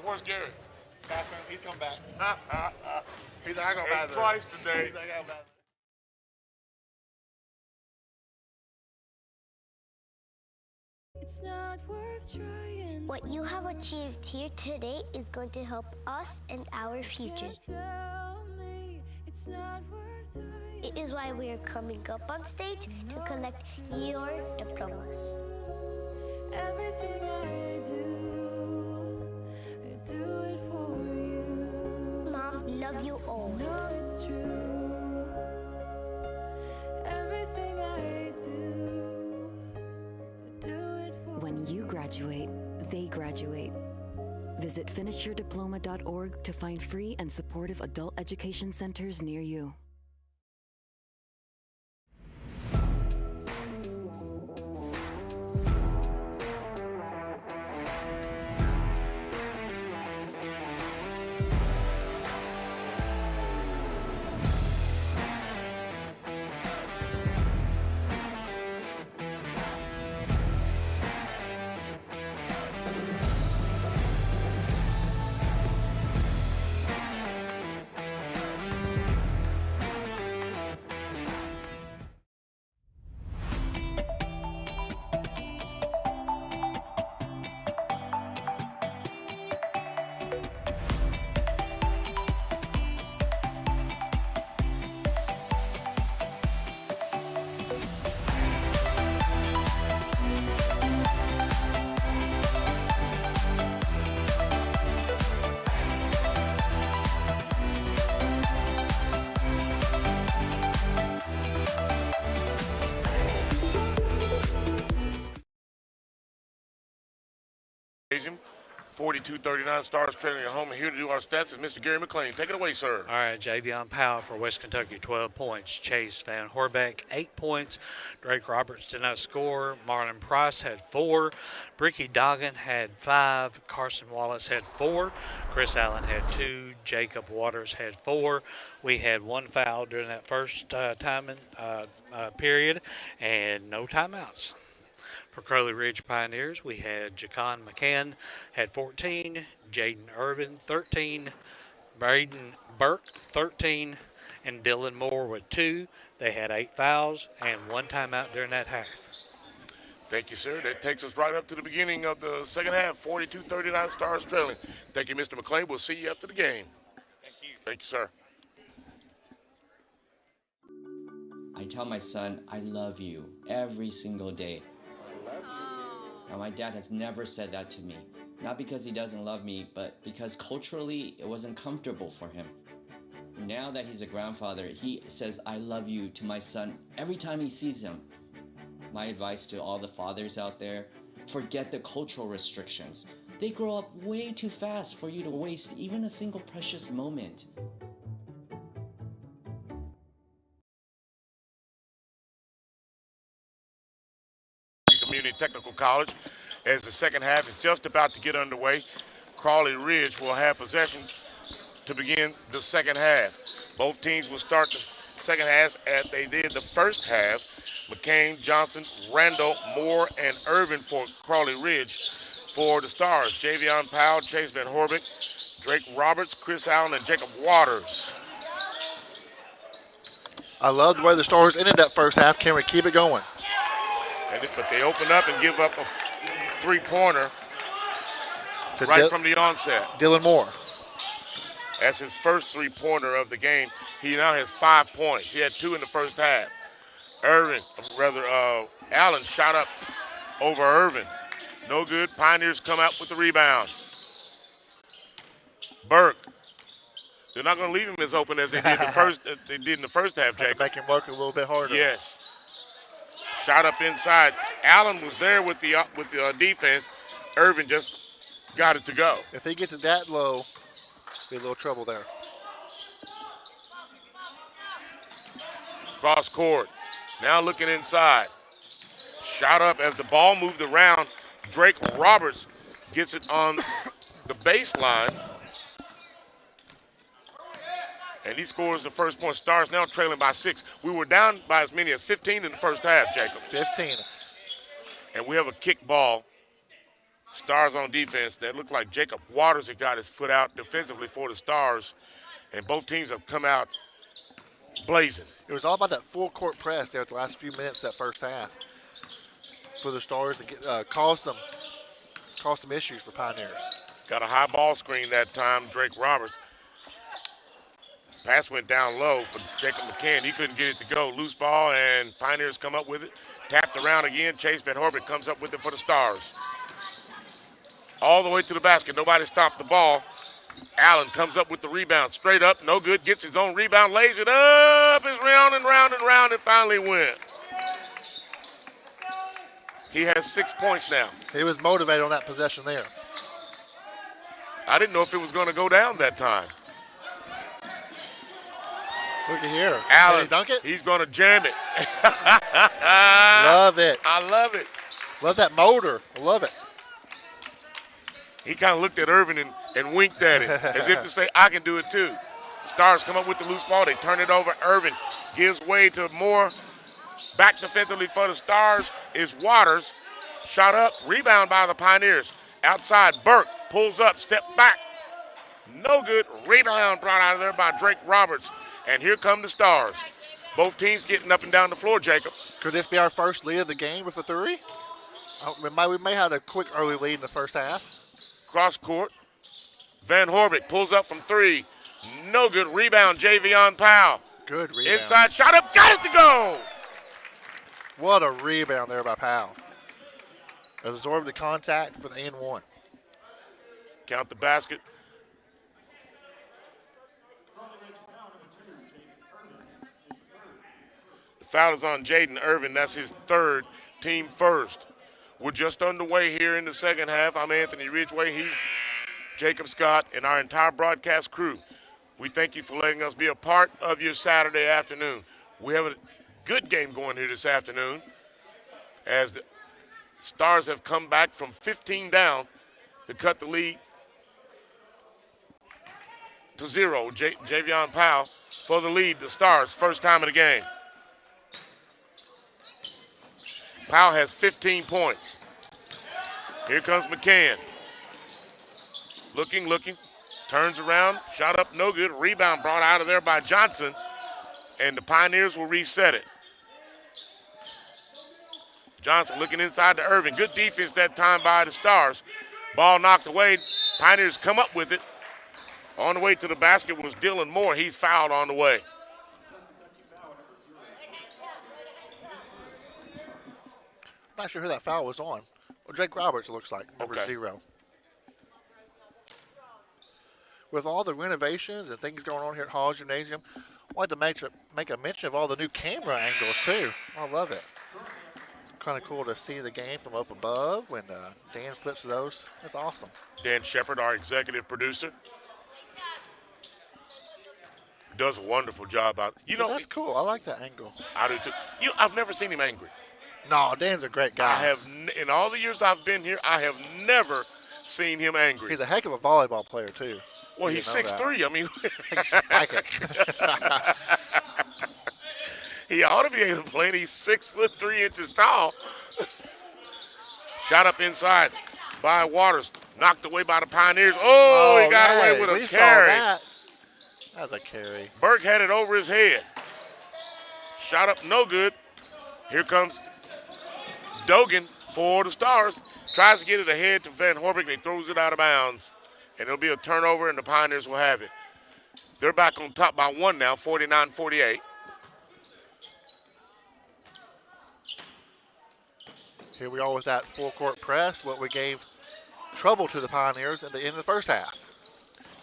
Where's Gary? Bathroom. He's coming back. He's not going It's twice today. It's not worth trying. What you have achieved here today is going to help us and our futures. Tell me it's not worth trying. It is why we are coming up on stage to collect your diplomas. Everything I do it for you. Mom, love you all. No, it's true. Everything I do it for When you graduate, they graduate. Visit finishyourdiploma.org to find free and supportive adult education centers near you. Gymnasium, 42-39 Stars trailing at home. And here to do our stats is Mr. Gary McLean. Take it away, sir. All right, Javion Powell for West Kentucky, 12 points. Chase Van Horbeck, 8 points. Drake Roberts did not score. Marlon Price had 4. Bricky Doggin had 5. Carson Wallace had 4. Chris Allen had 2. Jacob Waters had 4. We had 1 foul during that first period and no timeouts. For Crowley Ridge Pioneers, we had Jacon McCann had 14, Jaden Irvin 13, Braden Burke 13, and Dylan Moore with 2. They had 8 fouls and 1 timeout during that half. Thank you, sir. That takes us right up to the beginning of the second half, 42-39 Stars trailing. Thank you, Mr. McLean. We'll see you after the game. Thank you. Thank you, sir. I tell my son, I love you every single day. Now, my dad has never said that to me. Not because he doesn't love me, but because culturally it wasn't comfortable for him. Now that he's a grandfather, he says, I love you to my son every time he sees him. My advice to all the fathers out there, forget the cultural restrictions. They grow up way too fast for you to waste even a single precious moment. Community Technical College. As the second half is just about to get underway, Crowley Ridge will have possession to begin the second half. Both teams will start the second half as they did the first half. McCain, Johnson, Randall, Moore, and Irvin for Crowley Ridge. For the Stars, Javion Powell, Chase Van Horbeck, Drake Roberts, Chris Allen, and Jacob Waters. I love the way the Stars ended that first half. Can we keep it going? But they open up and give up a three-pointer right from the onset. Dylan Moore. That's his first three-pointer of the game. He now has 5 points. He had 2 in the first half. Allen shot up over Irvin. No good. Pioneers come out with the rebound. Burke. They're not going to leave him as open as they did in the first half, Have to Jacob. make him work a little bit harder. Yes. Shot up inside. Allen was there with the defense. Irvin just got it to go. If he gets it that low, be a little trouble there. Cross court. Now looking inside. Shot up as the ball moved around. Drake Roberts gets it on the baseline. And he scores the first point. Stars now trailing by 6. We were down by as many as 15 in the first half, Jacob. 15. And we have a kick ball. Stars on defense. That looked like Jacob Waters had got his foot out defensively for the Stars. And both teams have come out blazing. It was all about that full court press there at the last few minutes of that first half for the Stars to get, cause some issues for Pioneers. Got a high ball screen that time, Drake Roberts. Pass went down low for Jacob McCann. He couldn't get it to go. Loose ball, and Pioneers come up with it. Tapped around again. Chase Van Horbeck comes up with it for the Stars. All the way to the basket. Nobody stopped the ball. Allen comes up with the rebound. Straight up, no good. Gets his own rebound, lays it up. It's round and round and round. It finally went. He has 6 points now. He was motivated on that possession there. I didn't know if it was going to go down that time. Look at here. Allen, Can he dunk it? He's going to jam it. Love it. I love it. Love that motor. I love it. He kind of looked at Irvin and winked at it as if to say, I can do it too. Stars come up with the loose ball. They turn it over. Irvin gives way to Moore. Back defensively for the Stars is Waters. Shot up. Rebound by the Pioneers. Outside, Burke pulls up. Step back. No good. Rebound brought out of there by Drake Roberts. And here come the Stars. Both teams getting up and down the floor, Jacob. Could this be our first lead of the game with a 3? We may have a quick early lead in the first half. Cross court. Van Horbeck pulls up from 3. No good. Rebound, Javion Powell. Good rebound. Inside shot up. Got it to go. What a rebound there by Powell. Absorbed the contact for the N1. Count the basket. The foul is on Jaden Irvin. That's his 3rd, team first. We're just underway here in the second half. I'm Anthony Ridgway. He's Jacob Scott and our entire broadcast crew. We thank you for letting us be a part of your Saturday afternoon. We have a good game going here this afternoon as the Stars have come back from 15 down to cut the lead to 0. Javion Powell for the lead. The Stars, first time in the game. Powell has 15 points. Here comes McCann. Looking. Turns around. Shot up, no good. Rebound brought out of there by Johnson. And the Pioneers will reset it. Johnson looking inside to Irvin. Good defense that time by the Stars. Ball knocked away. Pioneers come up with it. On the way to the basket was Dylan Moore. He's fouled on the way. Not sure who that foul was on. Well, Drake Roberts, it looks like, number 0. With all the renovations and things going on here at Hall Gymnasium, I wanted to make a mention of all the new camera angles, too. I love it. Kind of cool to see the game from up above when Dan flips those. That's awesome. Dan Shepard, our executive producer, does a wonderful job out. That's cool. I like that angle. I do too. I've never seen him angry. No, Dan's a great guy. I have, in all the years I've been here, I have never seen him angry. He's a heck of a volleyball player, too. Well, he's 6'3". I mean, spike it. He ought to be able to play. He's 6'3" tall. Shot up inside by Waters. Knocked away by the Pioneers. Oh, he got away with a carry. Saw that. That was a carry. Burke had it over his head. Shot up, no good. Here comes Dogan for the Stars. Tries to get it ahead to Van Horbeck, and he throws it out of bounds. And it'll be a turnover, and the Pioneers will have it. They're back on top by 1 now, 49-48. Here we are with that full court press, what we gave trouble to the Pioneers at the end of the first half.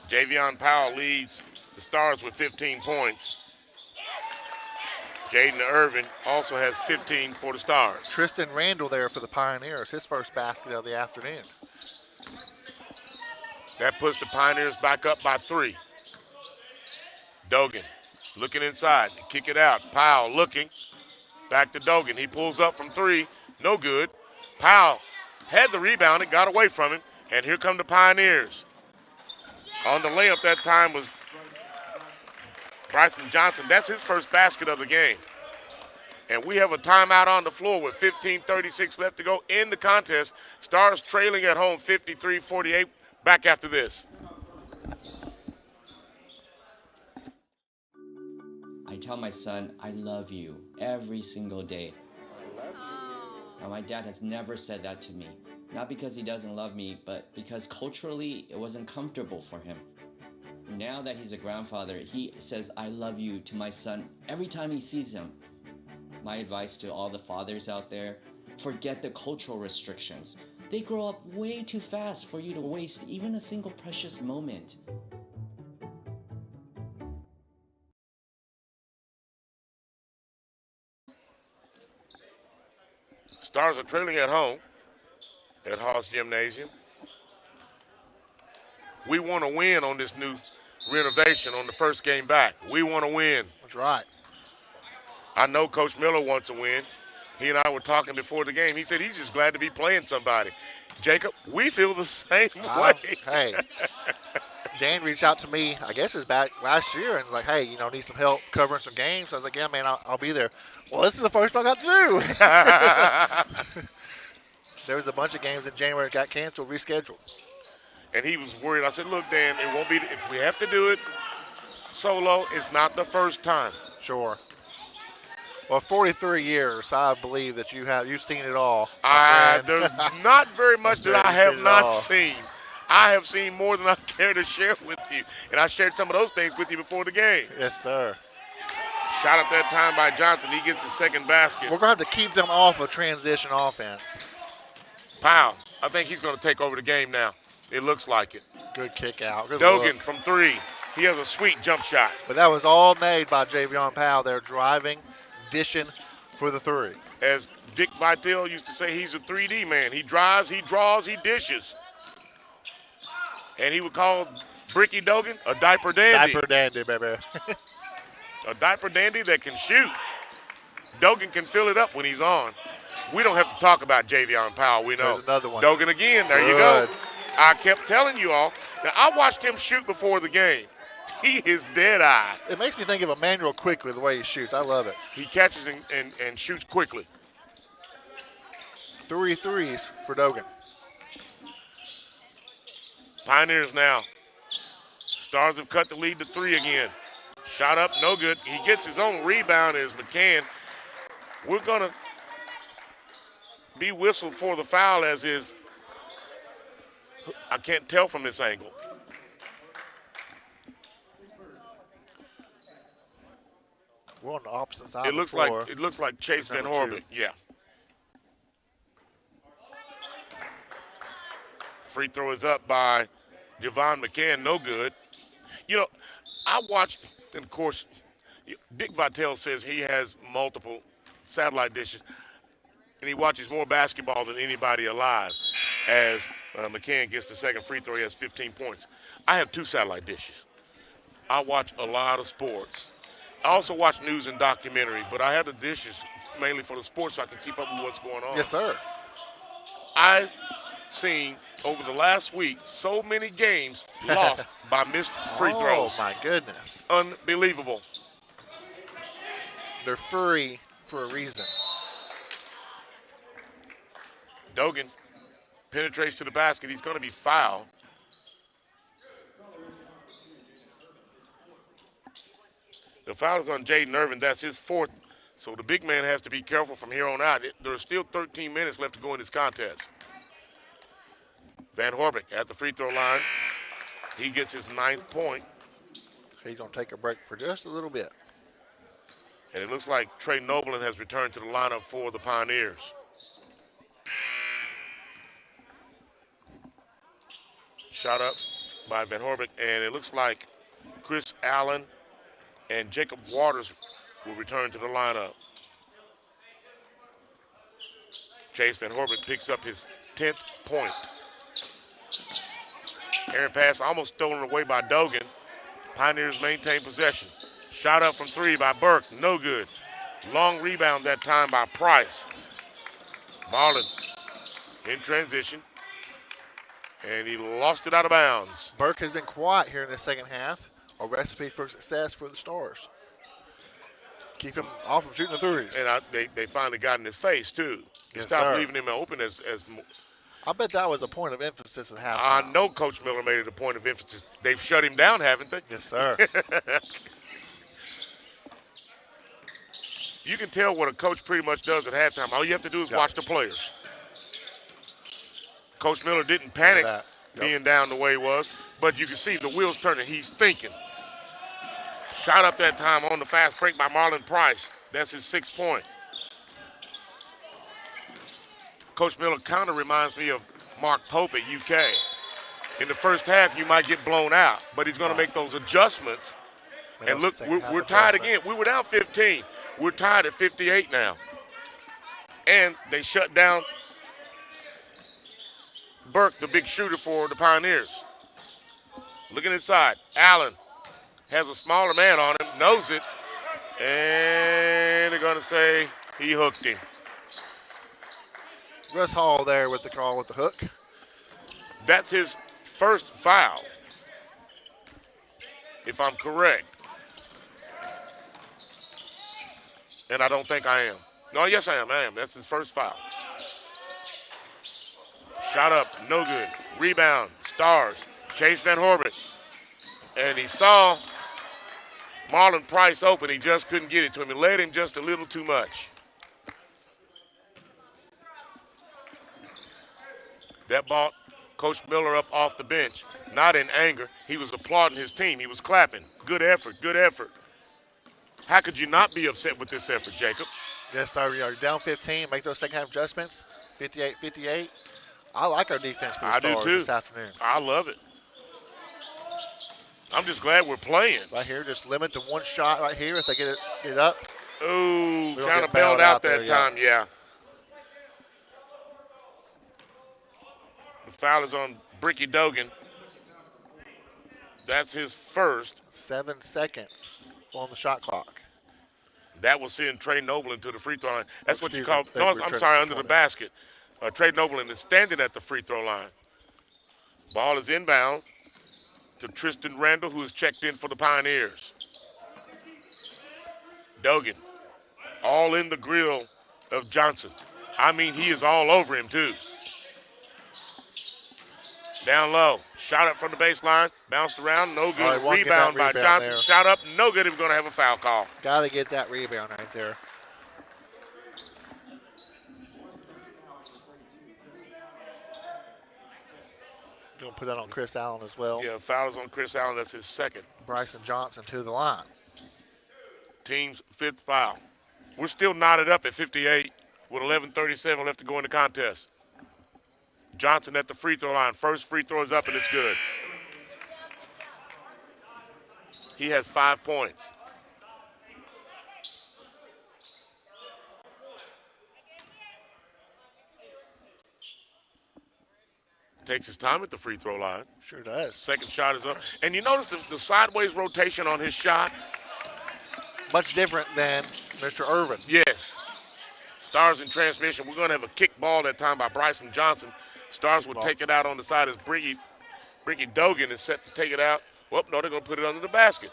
Javion Powell leads the Stars with 15 points. Jaden Irvin also has 15 for the Stars. Tristan Randall there for the Pioneers, his first basket of the afternoon. That puts the Pioneers back up by 3. Dogan looking inside, kick it out. Powell looking, back to Dogan. He pulls up from 3, no good. Powell had the rebound, it got away from him, and here come the Pioneers. On the layup that time was Bryson Johnson. That's his first basket of the game. And we have a timeout on the floor with 15:36 left to go in the contest. Stars trailing at home 53-48. Back after this. I tell my son, I love you every single day. I love you. Now, my dad has never said that to me. Not because he doesn't love me, but because culturally it wasn't comfortable for him. Now that he's a grandfather, he says, I love you to my son every time he sees him. My advice to all the fathers out there, forget the cultural restrictions. They grow up way too fast for you to waste even a single precious moment. Stars are trailing at home at Haas Gymnasium. We want to win on this new renovation on the first game back. We want to win. That's right. I know Coach Miller wants to win. He and I were talking before the game. He said he's just glad to be playing somebody. Jacob, we feel the same way. Hey, Dan reached out to me, I guess it's back last year, and was like, hey, need some help covering some games. I was like, yeah, man, I'll be there. Well, this is the first one I got to do. There was a bunch of games in January that got canceled, rescheduled. And he was worried. I said, look, Dan, it won't be, if we have to do it solo, it's not the first time. Sure. Well, 43 years, I believe that you've seen it all. There's not very much that I have not seen. I have seen more than I care to share with you. And I shared some of those things with you before the game. Yes, sir. Shot up that time by Johnson. He gets his second basket. We're going to have to keep them off of transition offense. Powell, I think he's going to take over the game now. It looks like it. Good kick out. Good Dogan look. from 3. He has a sweet jump shot. But that was all made by Javion Powell. They're driving, dishing for the 3. As Dick Vitale used to say, he's a 3D man. He drives, he draws, he dishes. And he would call Bricky Dogan a diaper dandy. Diaper dandy, baby. A diaper dandy that can shoot. Dogan can fill it up when he's on. We don't have to talk about Javion Powell. We know. There's another one. Dogan again. There you go. I kept telling you all. Now, I watched him shoot before the game. He is dead-eye. It makes me think of Emmanuel Quickly, the way he shoots. I love it. He catches and shoots quickly. 3 threes for Dogan. Pioneers now. Stars have cut the lead to 3 again. Shot up, no good. He gets his own rebound as McCann. We're going to be whistled for the foul as is. I can't tell from this angle. We're on the opposite side It of the looks floor. like it looks like Chase Van Horbeck. Yeah. Free throw is up by Javon McCann, no good. I watched, and of course, Dick Vitale says he has multiple satellite dishes, and he watches more basketball than anybody alive. As McCann gets the second free throw, he has 15 points. I have 2 satellite dishes. I watch a lot of sports. I also watch news and documentary, but I have the dishes mainly for the sports so I can keep up with what's going on. Yes, sir. I've seen over the last week so many games lost by missed free throws. Oh, my goodness. Unbelievable. They're free for a reason. Dogan penetrates to the basket. He's going to be fouled. The foul is on Jaden Irvin. That's his 4th. So the big man has to be careful from here on out. There are still 13 minutes left to go in this contest. Van Horbeck at the free throw line. He gets his 9th point. He's going to take a break for just a little bit. And it looks like Trey Noblen has returned to the lineup for the Pioneers. Shot up, by Van Horbeck, and it looks like Chris Allen and Jacob Waters will return to the lineup. Chase Van Horbeck picks up his 10th point. Errant pass almost stolen away by Dogan. Pioneers maintain possession. Shot up from 3 by Burke, no good. Long rebound that time by Price. Marlin in transition, and he lost it out of bounds. Burke has been quiet here in the second half. A recipe for success for the Stars. Keep him off of shooting the threes. And they finally got in his face, too. Yes, Stop sir. leaving him open as I bet that was a point of emphasis at halftime. I know Coach Miller made it a point of emphasis. They've shut him down, haven't they? Yes, sir. You can tell what a coach pretty much does at halftime. All you have to do is watch the players. Coach Miller didn't panic being down the way he was, but you can see the wheels turning. He's thinking. Shot up that time on the fast break by Marlon Price. That's his 6th point. Coach Miller kind of reminds me of Mark Pope at UK. In the first half, you might get blown out, but he's going to make those adjustments. And look, we're tied again. We were down 15. We're tied at 58 now. And they shut down Burke, the big shooter for the Pioneers. Looking inside. Allen has a smaller man on him, knows it, and they're going to say he hooked him. Russ Hall there with the call with the hook. That's his first foul, if I'm correct. And I don't think I am. No, yes, I am. That's his first foul. Shot up, no good. Rebound, Stars. Chase Van Horbeck. And he saw Marlon Price open. He just couldn't get it to him. He led him just a little too much. That brought Coach Miller up off the bench, not in anger. He was applauding his team. He was clapping. Good effort, good effort. How could you not be upset with this effort, Jacob? Yes, sir. You're down 15. Make those second half adjustments. 58-58. I like our defense for the Stars this afternoon. I love it. I'm just glad we're playing. Right here, just limit to one shot right here if they get it up. Ooh, kind of bailed out that time, yeah. The foul is on Bricky Dogan. That's his first. 7 seconds on the shot clock. That will send Trey Noblin to the free throw line. That's what you call, no, I'm sorry, under the basket. Trey Noblin is standing at the free throw line. Ball is inbound to Tristan Randall, who is checked in for the Pioneers. Dogan, all in the grill of Johnson. I mean, he is all over him, too. Down low, shot up from the baseline, bounced around, no good. Rebound by Johnson, there. Shot up, no good. He was going to have a foul call. Got to get that rebound right there. Going to put that on Chris Allen as well. Yeah, foul is on Chris Allen. That's his second. Bryson Johnson to the line. Team's 5th foul. We're still knotted up at 58 with 11:37 left to go in the contest. Johnson at the free throw line. First free throw is up, and it's good. He has 5 points. Takes his time at the free throw line. Sure does. Second shot is up. And you notice the sideways rotation on his shot? Much different than Mr. Irvin. Yes. Stars in transmission. We're going to have a kick ball that time by Bryson Johnson. Stars will take it out on the side as Bricky Dogan is set to take it out. Well, no, they're going to put it under the basket.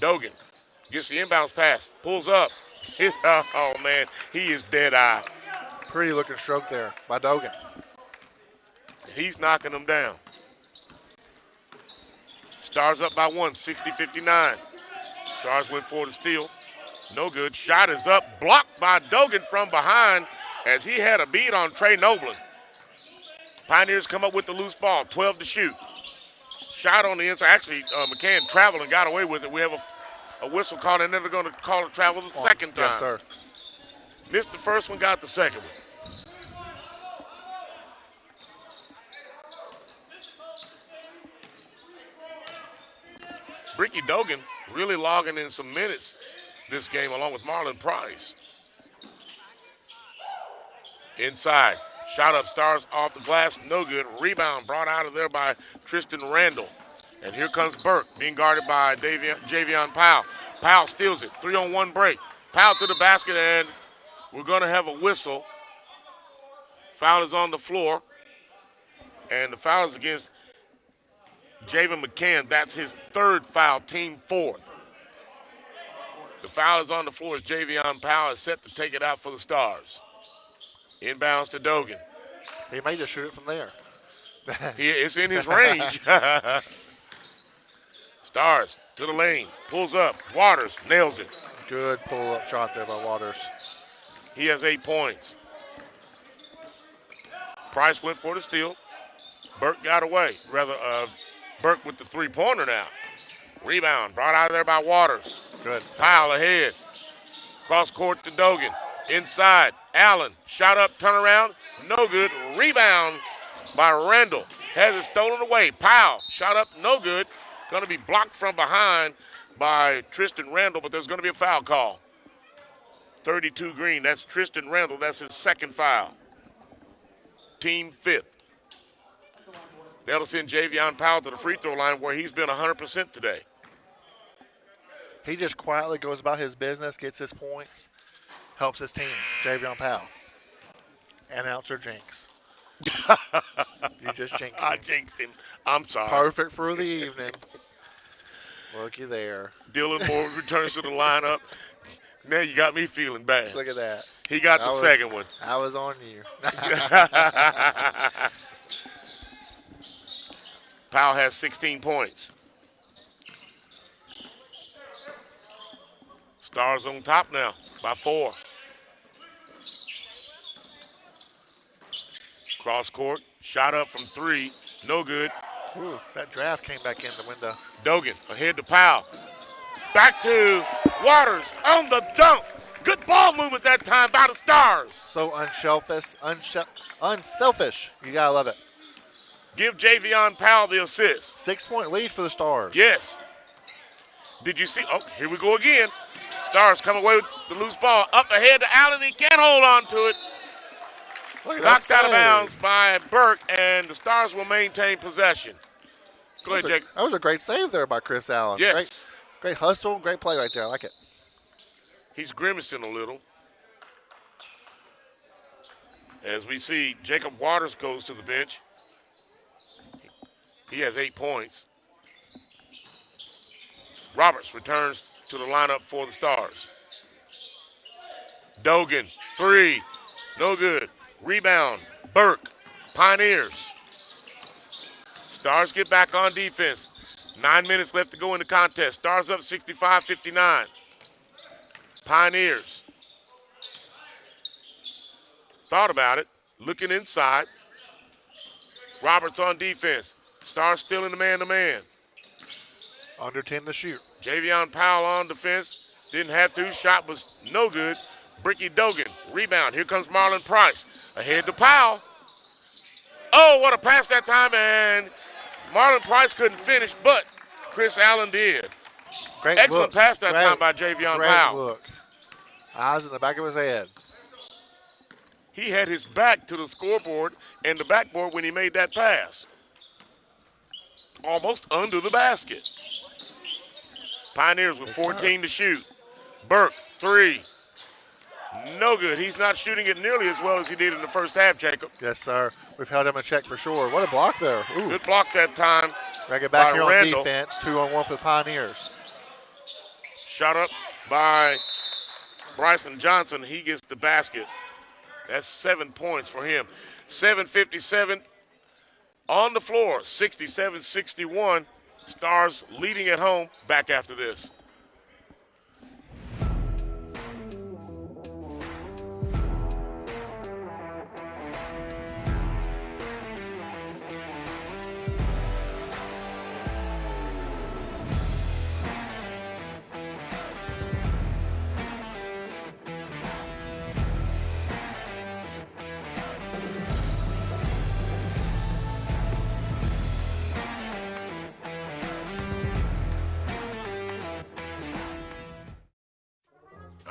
Dogan gets the inbounds pass, pulls up. Oh, man, he is dead-eye. Pretty looking stroke there by Dogan. He's knocking them down. Stars up by 1, 60-59. Stars went for the steal. No good. Shot is up, blocked by Dogan from behind as he had a beat on Trey Noblin. Pioneers come up with the loose ball, 12 to shoot. Shot on the inside. Actually, McCann traveled and got away with it. We have a whistle call, and then they're going to call a travel the second time. Yes, sir. Missed the first one, got the second one. Bricky Dogan really logging in some minutes this game along with Marlon Price. Inside, shot up, Stars off the glass, no good. Rebound brought out of there by Tristan Randall. And here comes Burke, being guarded by Javion Powell. Powell steals it, 3-on-1 break. Powell to the basket, and we're going to have a whistle. Foul is on the floor, and the foul is against Javen McCann. That's his third foul, team fourth. The foul is on the floor as Javion Powell is set to take it out for the Stars. Inbounds to Dogan. He may just shoot it from there. It's in his range. Stars to the lane, pulls up. Waters nails it. Good pull-up shot there by Waters. He has 8 points. Price went for the steal. Burke got away. Burke with the three-pointer now. Rebound brought out of there by Waters. Good. Powell ahead. Cross court to Dogan. Inside. Allen. Shot up, turn around. No good. Rebound by Randall. Has it stolen away. Powell. Shot up, no good. Going to be blocked from behind by Tristan Randall, but there's going to be a foul call. 32 Green. That's Tristan Randall. That's his second foul. Team fifth. That'll send Javion Powell to the free throw line where he's been 100% today. He just quietly goes about his business, gets his points, helps his team, Javion Powell. Announcer Jinx. You just jinxed him. I jinxed him. I'm sorry. Perfect for the evening. Looky there. Dylan Moore returns to the lineup. Now you got me feeling bad. Look at that. He got the second one. I was on you. Powell has 16 points. Stars on top now by 4. Cross court, shot up from 3, no good. Ooh, that draft came back in the window. Dogan ahead to Powell. Back to Waters on the dunk. Good ball movement that time by the Stars. So unselfish. You gotta love it. Give Javion Powell the assist. 6-point lead for the Stars. Yes. Did you see? Oh, here we go again. Stars come away with the loose ball. Up ahead to Allen. He can't hold on to it. Knocked out of bounds by Burke, and the Stars will maintain possession. Go ahead, Jake. That was a great save there by Chris Allen. Yes. Great hustle, great play right there. I like it. He's grimacing a little. As we see, Jacob Waters goes to the bench. He has 8 points. Roberts returns to the lineup for the Stars. Dogan, 3, no good. Rebound, Burke, Pioneers. Stars get back on defense. 9 minutes left to go in the contest. Stars up 65-59. Pioneers. Thought about it, looking inside. Roberts on defense. Stars still in the man-to-man. Under 10 to shoot. Javion Powell on defense. Didn't have to. Shot was no good. Bricky Dogan, rebound. Here comes Marlon Price. Ahead to Powell. Oh, what a pass that time, and Marlon Price couldn't finish, but Chris Allen did. Great Excellent look. pass that time by Javion Powell. Look. Eyes in the back of his head. He had his back to the scoreboard and the backboard when he made that pass. Almost under the basket. Pioneers with 14 to shoot. Burke, 3. No good. He's not shooting it nearly as well as he did in the first half, Jacob. Yes, sir. We've held him in check for sure. What a block there. Ooh. Good block that time. Gotta get back by here Randall. on defense. 2-on-1 for the Pioneers. Shot up by Bryson Johnson. He gets the basket. That's 7 points for him. 7:57 on the floor. 67-61. Stars leading at home. Back after this.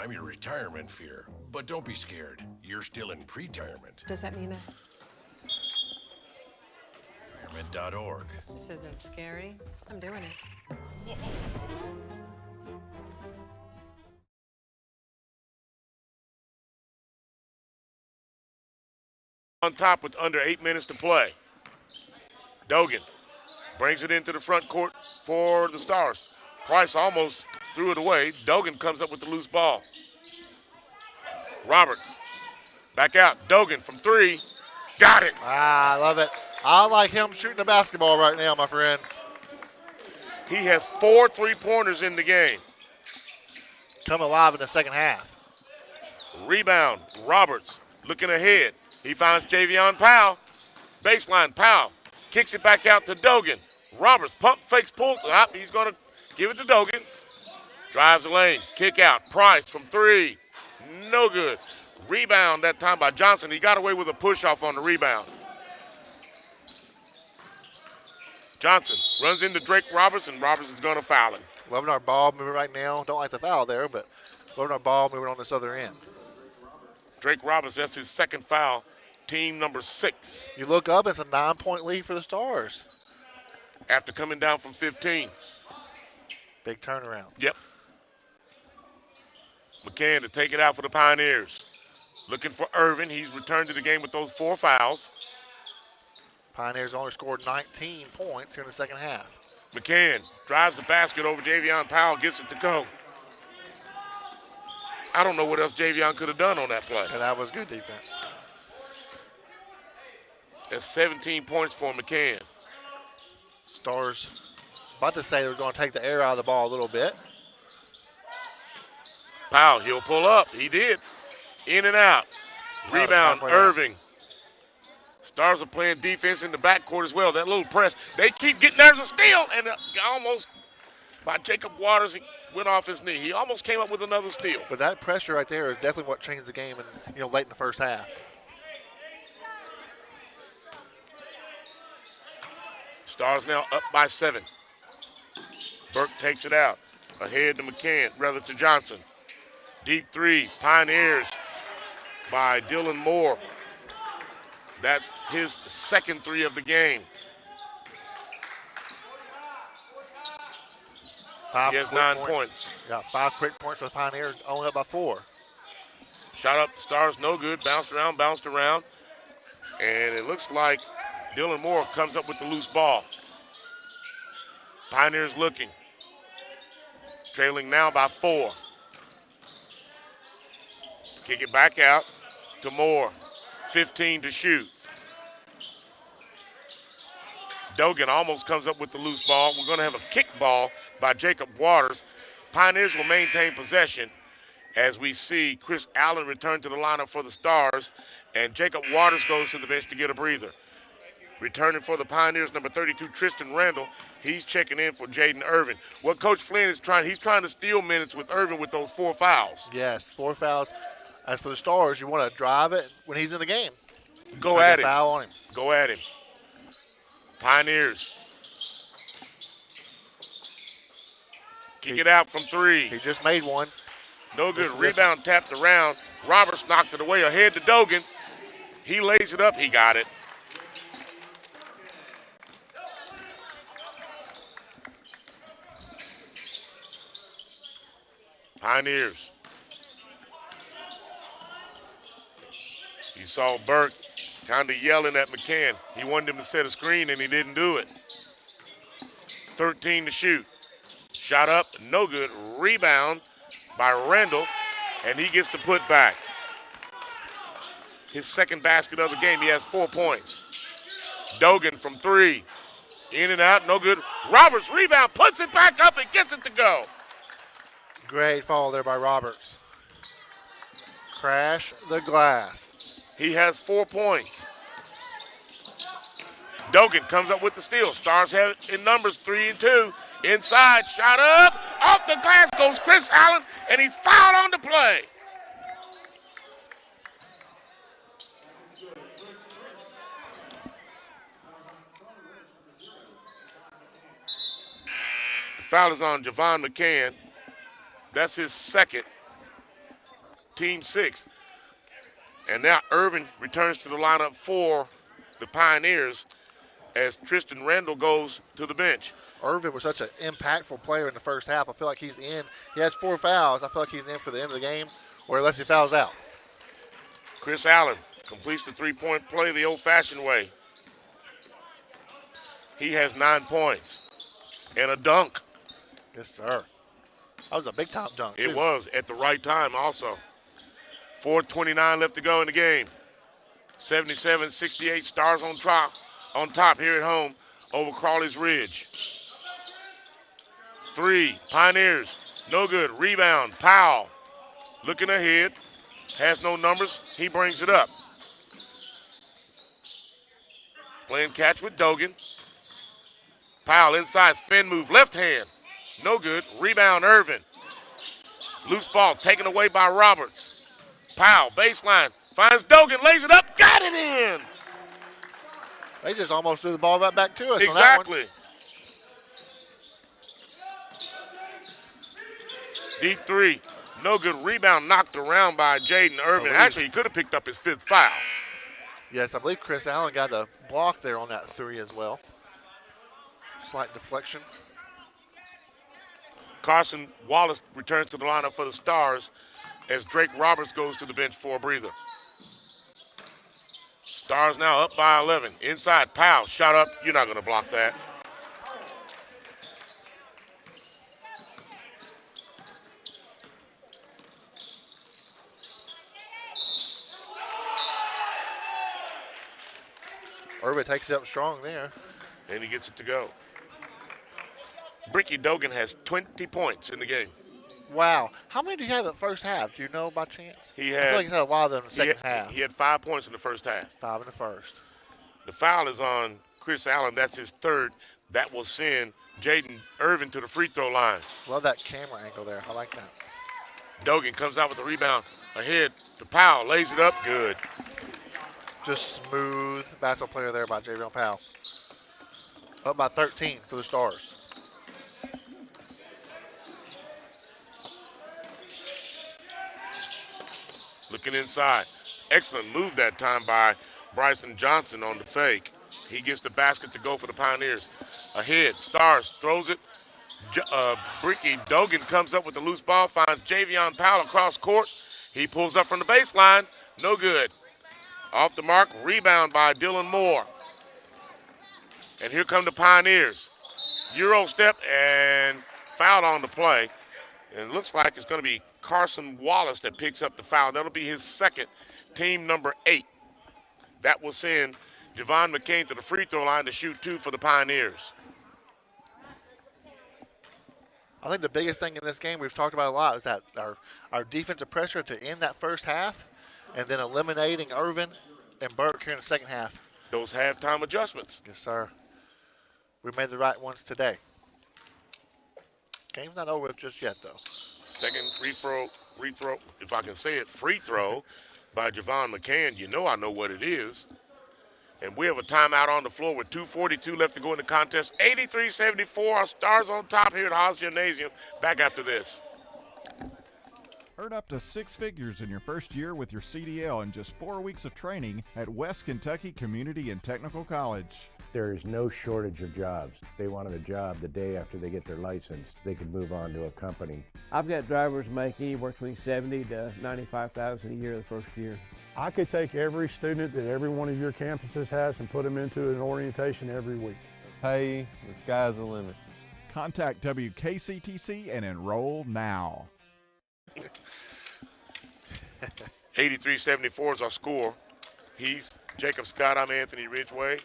I'm your retirement fear. But don't be scared. You're still in pre-retirement. Does that mean Retirement.org. this isn't scary? I'm doing it. On top with under 8 minutes to play. Dogan brings it into the front court for the Stars. Price almost threw it away. Dogan comes up with the loose ball. Roberts back out. Dogan from 3. Got it. I love it. I like him shooting the basketball right now, my friend. He has 4 3-pointers in the game. Come alive in the second half. Rebound. Roberts looking ahead. He finds Javion Powell. Baseline. Powell kicks it back out to Dogan. Roberts pump fakes pull. He's going to give it to Dogan. Drives the lane. Kick out. Price from 3. No good. Rebound that time by Johnson. He got away with a push-off on the rebound. Johnson runs into Drake Roberts, and Roberts is going to foul him. Loving our ball movement right now. Don't like the foul there, but loving our ball movement on this other end. Drake Roberts, that's his second foul. Team number 6. You look up, it's a 9-point lead for the Stars. After coming down from 15. Big turnaround. Yep. McCann to take it out for the Pioneers. Looking for Irvin. He's returned to the game with those 4 fouls. Pioneers only scored 19 points here in the second half. McCann drives the basket over Javion Powell, gets it to go. I don't know what else Javion could have done on that play. And that was good defense. That's 17 points for McCann. Stars about to say they were going to take the air out of the ball a little bit. Powell, he'll pull up. He did. In and out. Rebound, Irving. Stars are playing defense in the backcourt as well. That little press. They keep getting, there's a steal, and almost by Jacob Waters, he went off his knee. He almost came up with another steal. But that pressure right there is definitely what changed the game and late in the first half. Stars now up by 7. Burke takes it out. Ahead to McCann, rather to Johnson. Deep 3, Pioneers by Dylan Moore. That's his second 3 of the game. He has 9 points. Yeah, 5 quick points for the Pioneers, only up by 4. Shot up, Stars no good, bounced around. And it looks like Dylan Moore comes up with the loose ball. Pioneers looking. Trailing now by 4. Kick it back out to Moore. 15 to shoot. Dogan almost comes up with the loose ball. We're going to have a kick ball by Jacob Waters. Pioneers will maintain possession as we see Chris Allen return to the lineup for the Stars, and Jacob Waters goes to the bench to get a breather. Returning for the Pioneers, number 32, Tristan Randall. He's checking in for Jaden Irvin. What Coach Flynn is he's trying to steal minutes with Irvin with those 4 fouls. Yes, 4 fouls. As for the Stars, you want to drive it when he's in the game. Go at him. Foul on him. Go at him. Pioneers. Kick it out from 3. He just made one. No good. Rebound tapped around. Roberts knocked it away. Ahead to Dogan. He lays it up. He got it. Pioneers. You saw Burke kind of yelling at McCann. He wanted him to set a screen, and he didn't do it. 13 to shoot. Shot up, no good. Rebound by Randall, and he gets the put back. His second basket of the game. He has 4 points. Dogan from 3. In and out, no good. Roberts rebound, puts it back up and gets it to go. Great fall there by Roberts. Crash the glass. He has 4 points. Dogan comes up with the steal. Stars have it in numbers 3 and 2. Inside, shot up. Off the glass goes Chris Allen, and he's fouled on the play. The foul is on Javon McCann. That's his second. team 6. And now Irvin returns to the lineup for the Pioneers as Tristan Randall goes to the bench. Irvin was such an impactful player in the first half. I feel like he's in. He has 4 fouls. I feel like he's in for the end of the game, or unless he fouls out. Chris Allen completes the three-point play the old-fashioned way. He has 9 points and a dunk. Yes, sir. That was a big-time dunk, It too. was at the right time also. 4:29 left to go in the game. 77-68, Stars on top here at home over Crowley's Ridge. 3, Pioneers, no good. Rebound, Powell, looking ahead, has no numbers. He brings it up. Playing catch with Dogan. Powell inside, spin move, left hand, no good. Rebound, Irvin. Loose ball taken away by Roberts. Powell, baseline, finds Dogan, lays it up, got it in. They just almost threw the ball right back to us. Exactly. Deep 3, no good. Rebound knocked around by Jaden Irvin. Actually, he could have picked up his 5th foul. Yes, I believe Chris Allen got a block there on that 3 as well. Slight deflection. Carson Wallace returns to the lineup for the Stars as Drake Roberts goes to the bench for a breather. Stars now up by 11. Inside, Powell, shot up. You're not going to block that. Irvin takes it up strong there. And he gets it to go. Bricky Dogan has 20 points in the game. Wow. How many do you have in the first half? Do you know by chance? I feel Had, like he's had a lot of them in the second half. He had 5 points in the first half. 5 in the first. The foul is on Chris Allen. That's his 3rd. That will send Jaden Irvin to the free throw line. Love that camera angle there. I like that. Dogan comes out with a rebound. Ahead to Powell. Lays it up. Good. Just smooth basketball player there by Javion Powell. Up by 13 for the Stars. Looking inside. Excellent move that time by Bryson Johnson on the fake. He gets the basket to go for the Pioneers. Ahead, Stars throws it. Bricky Dogan comes up with the loose ball, finds Javion Powell across court. He pulls up from the baseline. No good. Off the mark, rebound by Dylan Moore. And here come the Pioneers. Euro step and fouled on the play. And it looks like it's going to be Carson Wallace that picks up the foul. That'll be his 2nd, team number 8. That will send Javon McCain to the free throw line to shoot 2 for the Pioneers. I think the biggest thing in this game we've talked about a lot is that our defensive pressure to end that first half and then eliminating Irvin and Burke here in the second half. Those halftime adjustments. Yes, sir. We made the right ones today. Game's not over just yet, though. Second free throw, if I can say it, free throw by Javon McCann. You know I know what it is. And we have a timeout on the floor with 2:42 left to go in the contest. 83-74, our Stars on top here at Haas Gymnasium. Back after this. Earn up to 6 figures in your first year with your CDL in just 4 weeks of training at West Kentucky Community and Technical College. There is no shortage of jobs. They wanted a job the day after they get their license. They could move on to a company. I've got drivers making anywhere between $70,000 to $95,000 a year the first year. I could take every student that every one of your campuses has and put them into an orientation every week. Hey, the sky's the limit. Contact WKCTC and enroll now. 83-74 is our score. He's Jacob Scott. I'm Anthony Ridgway.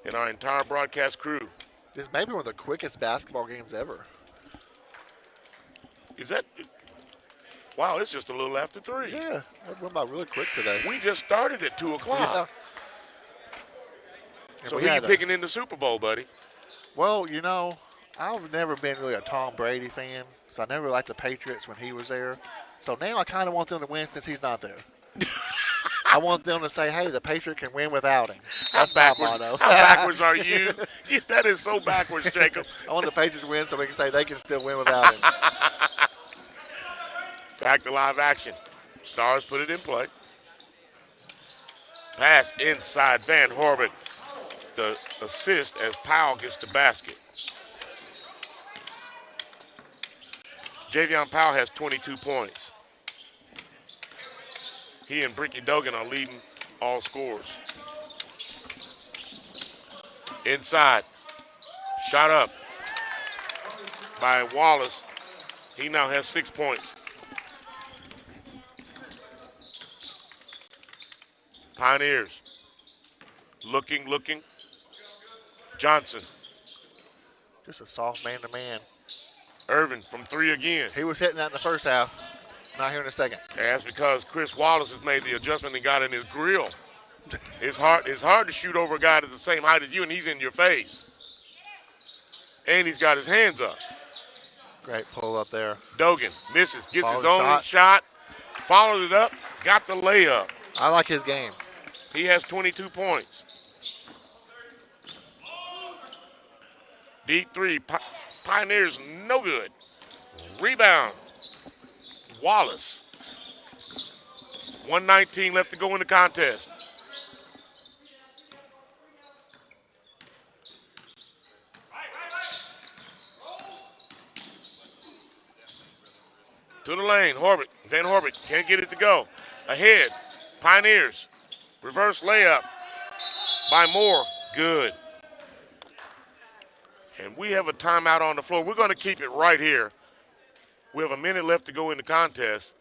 And our entire broadcast crew. This may be one of the quickest basketball games ever. Is that? Wow, it's just a little after 3. Yeah, that went by really quick today. We just started at 2 o'clock. Yeah. So who you picking in the Super Bowl, buddy? Well, you know, I've never been really a Tom Brady fan, so I never liked the Patriots when he was there. So now I kind of want them to win since he's not there. I want them to say, hey, the Patriots can win without him. That's my motto. How backwards are you? That is so backwards, Jacob. I want the Patriots to win so we can say they can still win without him. Back to live action. Stars put it in play. Pass inside Van Horbert. The assist as Powell gets the basket. Javion Powell has 22 points. He and Bricky Dogan are leading all scorers. Inside. Shot up by Wallace. He now has 6 points. Pioneers. Looking. Johnson. Just a soft man-to-man. Irvin from 3 again. He was hitting that in the first half. Not here in a second. That's because Chris Wallace has made the adjustment and got in his grill. It's hard to shoot over a guy that's the same height as you, and he's in your face. And he's got his hands up. Great pull up there. Dogan misses, gets Followed his own shot, followed it up, got the layup. I like his game. He has 22 points. Deep three, Pioneers no good. Rebound, Wallace. 1:19 left to go in the contest. To the lane, Van Horbert can't get it to go. Ahead, Pioneers. Reverse layup by Moore, good. And we have a timeout on the floor. We're going to keep it right here. We have a minute left to go in the contest.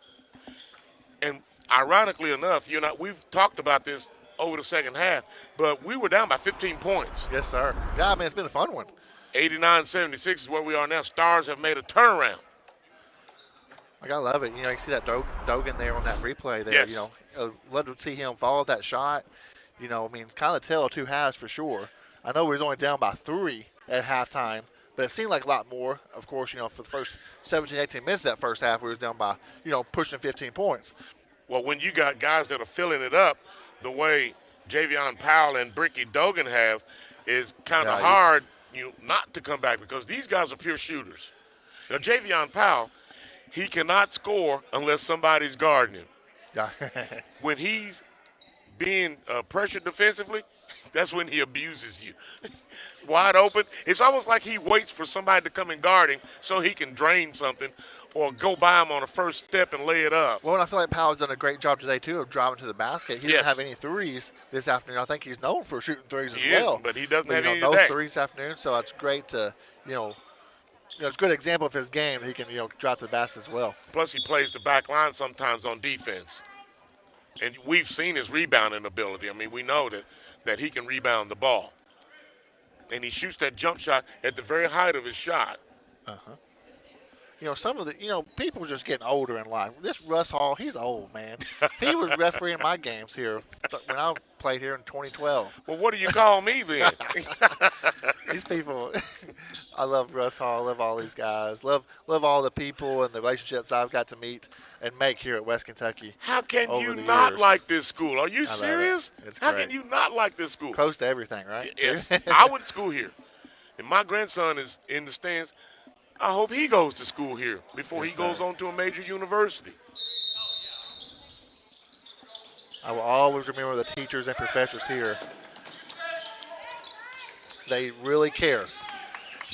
And ironically enough, we've talked about this over the second half, but we were down by 15 points. Yes, sir. Yeah, I mean, it's been a fun one. 89-76 is where we are now. Stars have made a turnaround. Like, I love it. You see that Dogan there on that replay there. Yes. Love to see him follow that shot. Kind of tell of two halves for sure. I know we was only down by 3 at halftime, but it seemed like a lot more. Of course, for the first 17, 18 minutes of that first half, we was down by, pushing 15 points. Well, when you got guys that are filling it up the way Javion Powell and Bricky Dogan have, is kind of hard not to come back because these guys are pure shooters. Now, Javion Powell, he cannot score unless somebody's guarding him. Yeah. When he's being pressured defensively, that's when he abuses you. Wide open. It's almost like he waits for somebody to come and guard him so he can drain something or go by him on the first step and lay it up. Well, and I feel like Powell's done a great job today, too, of driving to the basket. He didn't have any threes this afternoon. I think he's known for shooting threes as well. But he doesn't have any no today. threes this afternoon, so it's great to, it's a good example of his game that he can, drive to the basket as well. Plus, he plays the back line sometimes on defense. And we've seen his rebounding ability. I mean, we know that he can rebound the ball. And he shoots that jump shot at the very height of his shot. Uh-huh. Some of the, people are just getting older in life. This Russ Hall, he's old, man. He was refereeing my games here when I played here in 2012. Well, what do you call me then? These people, I love Russ Hall. I love all these guys. Love all the people and the relationships I've got to meet and make here at West Kentucky. How can you not like this school? Are you I love serious? It's How great. can you not like this school? Close to everything, right? Yes. I went to school here. And my grandson is in the stands. I hope he goes to school here before he goes on to a major university. I will always remember the teachers and professors here. They really care.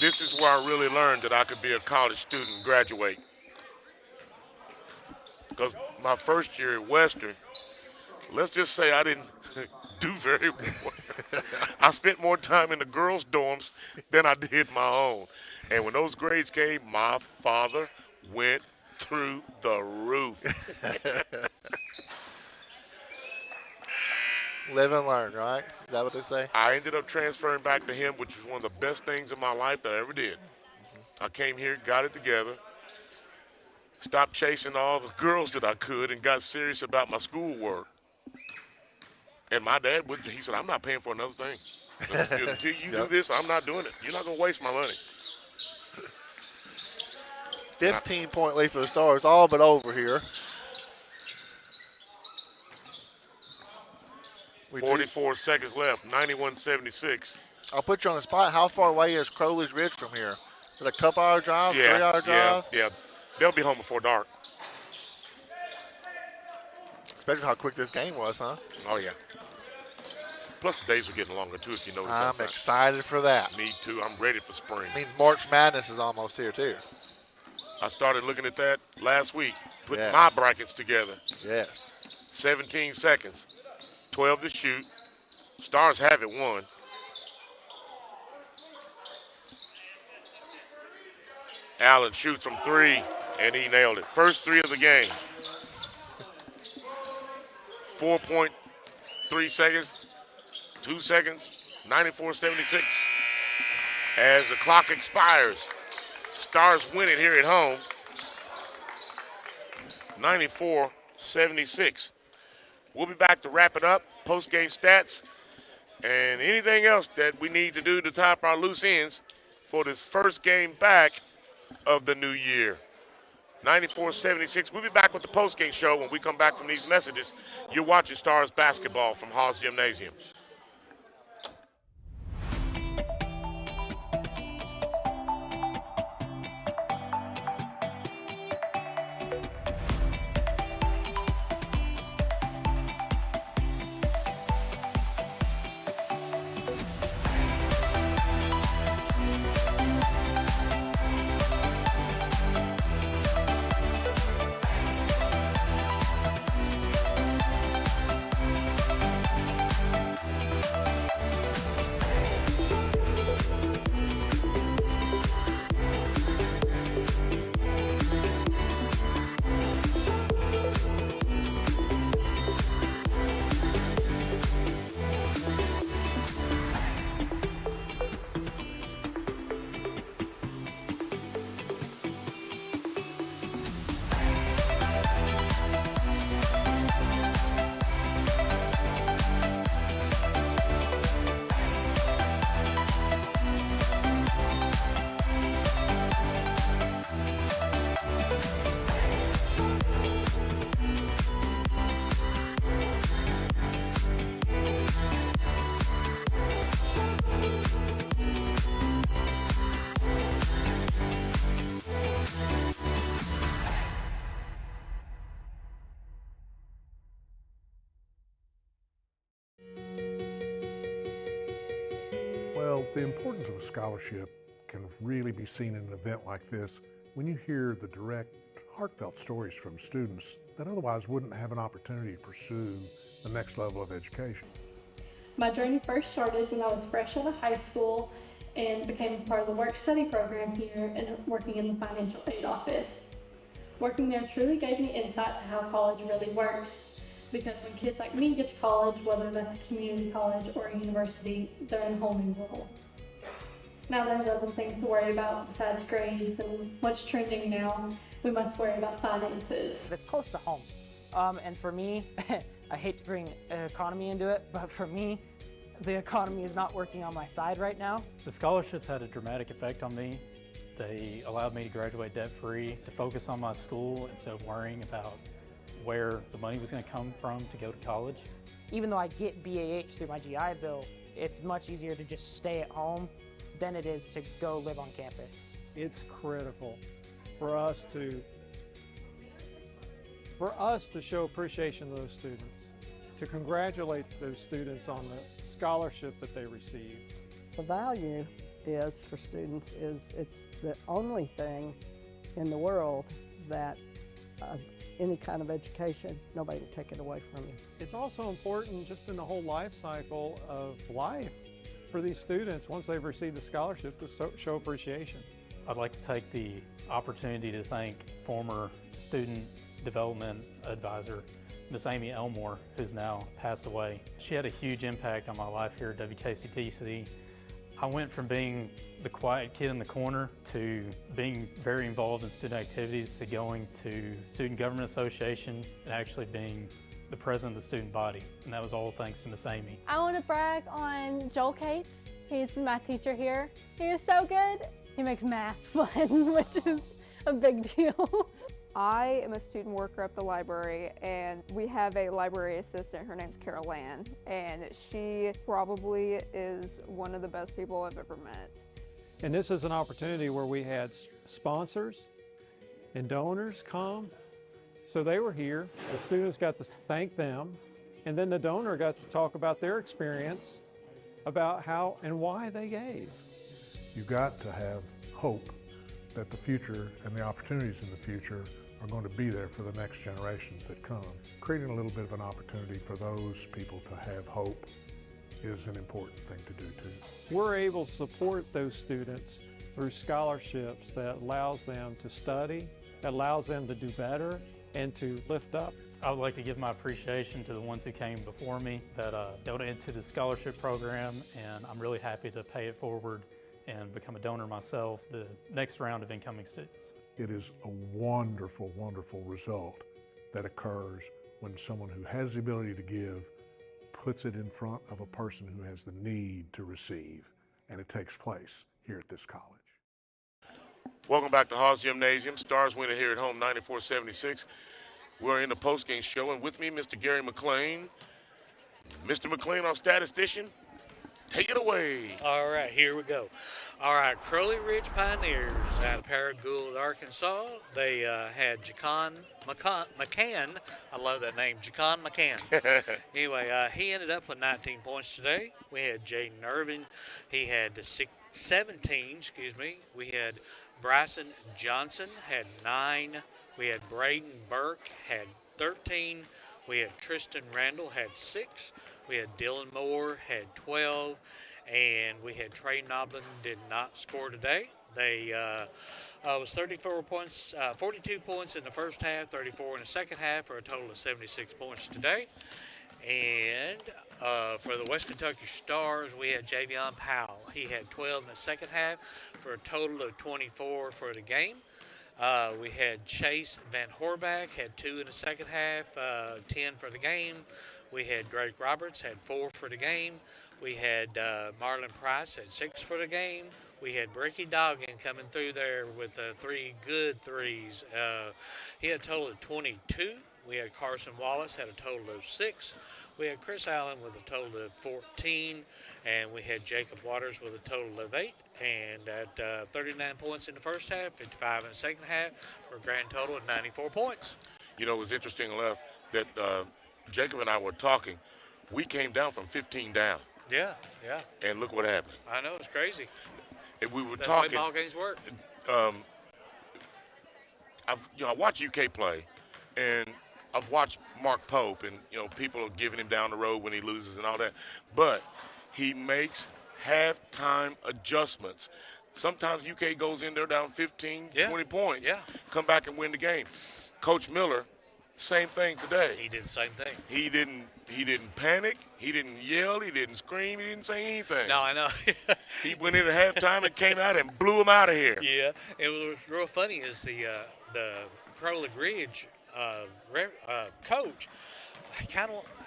This is where I really learned that I could be a college student and graduate. Because my first year at Western, let's just say I didn't do very well. I spent more time in the girls' dorms than I did my own. And when those grades came, my father went through the roof. Live and learn, right? Is that what they say? I ended up transferring back to him, which was one of the best things in my life that I ever did. I came here, got it together, stopped chasing all the girls that I could, and got serious about my schoolwork. And my dad, he said, I'm not paying for another thing. Until you do this, I'm not doing it. You're not going to waste my money. 15-point lead for the Stars, all but over here. 44 seconds left, 91-76. I'll put you on the spot. How far away is Crowley's Ridge from here? Is it a couple-hour drive, 3-hour drive? Yeah. They'll be home before dark. Especially how quick this game was, huh? Oh, yeah. Plus, the days are getting longer, too, if you notice. I'm excited for that. Me, too. I'm ready for spring. Means March Madness is almost here, too. I started looking at that last week, putting Yes. my brackets together. Yes. 17 seconds, 12 to shoot. Stars have it won. Allen shoots from 3, and he nailed it. First 3 of the game. 4.3 seconds, 2 seconds, 94-76. As the clock expires, Stars win it here at home, 94-76. We'll be back to wrap it up, post-game stats, and anything else that we need to do to tie up our loose ends for this first game back of the new year. 94-76. We'll be back with the post-game show when we come back from these messages. You're watching Stars basketball from Hall's Gymnasium. Well, the importance of a scholarship can really be seen in an event like this when you hear the direct, heartfelt stories from students that otherwise wouldn't have an opportunity to pursue the next level of education. My journey first started when I was fresh out of high school and became part of the work-study program here and working in the financial aid office. Working there truly gave me insight to how college really works, because when kids like me get to college, whether that's a community college or a university, they're in a whole new world. Now there's other things to worry about besides grades and what's trending now. We must worry about finances. It's close to home. And for me, I hate to bring economy into it, but for me, the economy is not working on my side right now. The scholarships had a dramatic effect on me. They allowed me to graduate debt-free, to focus on my school instead of worrying about where the money was going to come from to go to college. Even though I get BAH through my GI Bill, it's much easier to just stay at home than it is to go live on campus. It's critical for us to show appreciation to those students, to congratulate those students on the scholarship that they received. The value is for students is it's the only thing in the world that any kind of education, nobody can take it away from you. It's also important just in the whole life cycle of life for these students once they've received a scholarship to show appreciation. I'd like to take the opportunity to thank former student development advisor, Miss Amy Elmore, who's now passed away. She had a huge impact on my life here at WKCTC. I went from being the quiet kid in the corner to being very involved in student activities to going to Student Government Association and actually being the president of the student body. And that was all thanks to Miss Amy. I want to brag on Joel Cates. He's the math teacher here. He is so good. He makes math fun, which is a big deal. I am a student worker at the library, and we have a library assistant. Her name's Carol Ann, and she probably is one of the best people I've ever met. And this is an opportunity where we had sponsors and donors come, So they were here, the students got to thank them, and then the donor got to talk about their experience, about how and why they gave. You've got to have hope that the future and the opportunities in the future are going to be there for the next generations that come. Creating a little bit of an opportunity for those people to have hope is an important thing to do too. We're able to support those students through scholarships that allows them to study, that allows them to do better, and to lift up. I would like to give my appreciation to the ones who came before me that donated to the scholarship program, and I'm really happy to pay it forward and become a donor myself the next round of incoming students. It is a wonderful, wonderful result that occurs when someone who has the ability to give puts it in front of a person who has the need to receive, and it takes place here at this college. Welcome back to Hall's Gymnasium. Stars winner here at home, 94-76. We're in the postgame show, and with me, Mr. Gary McLean. Mr. McLean, our statistician, take it away. All right, here we go. All right, Crowley Ridge Pioneers out of Paragould, Arkansas. They had Jacon McCann. I love that name, Jacon McCann. Anyway, he ended up with 19 points today. We had Jaden Irving. He had 17, We had Bryson Johnson had 9. We had Braden Burke had 13. We had Tristan Randall had 6. We had Dylan Moore had 12. And we had Trey Noblin did not score today. They was 34 points, 42 points in the first half, 34 in the second half, for a total of 76 points today. And for the West Kentucky Stars, we had Javion Powell. He had 12 in the second half for a total of 24 for the game. We had Chase Van Horback, had 2 in the second half, 10 for the game. We had Drake Roberts, had 4 for the game. We had Marlon Price, had 6 for the game. We had Bricky Doggin coming through there with 3 good threes. He had a total of 22. We had Carson Wallace, had a total of 6. We had Chris Allen with a total of 14. And we had Jacob Waters with a total of 8. And at 39 points in the first half, 55 in the second half, for a grand total of 94 points. You know, it was interesting enough that Jacob and I were talking. We came down from 15 down. Yeah, yeah. And look what happened. I know, it's crazy. And we were That's talking. the way ball games work. I watch UK play, and I've watched Mark Pope, and people are giving him down the road when he loses and all that. But he makes halftime adjustments. Sometimes UK goes in there down 15, 20 points, come back and win the game. Coach Miller, same thing today. He did the same thing. He didn't panic. He didn't yell. He didn't scream. He didn't say anything. No, I know. He went in at halftime and came out and blew him out of here. Yeah, it was real funny is the Crowley Ridge coach,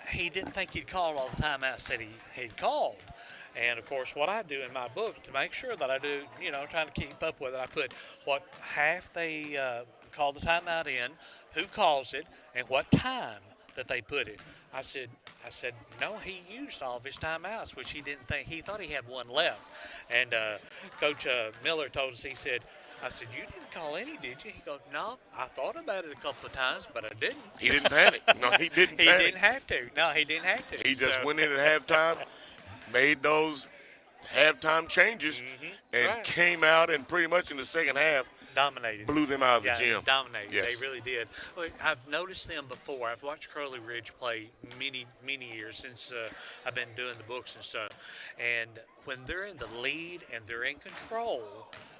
he didn't think he'd called all the timeouts that he'd called. And, of course, what I do in my book to make sure that I do, trying to keep up with it, I put what half they call the timeout in, who calls it, and what time that they put it. I said, no, he used all of his timeouts, which he didn't think. He thought he had one left. And Coach Miller told us, I said, you didn't call any, did you? He goes, no, I thought about it a couple of times, but I didn't. He didn't panic. No, he didn't panic. He didn't have to. No, he didn't have to. He just went in at halftime, made those halftime changes, and came out and pretty much in the second half dominated. Blew them out of the gym. Dominated. Yes. They really did. Look, I've noticed them before. I've watched Crowley Ridge play many years since I've been doing the books and stuff. And when they're in the lead and they're in control,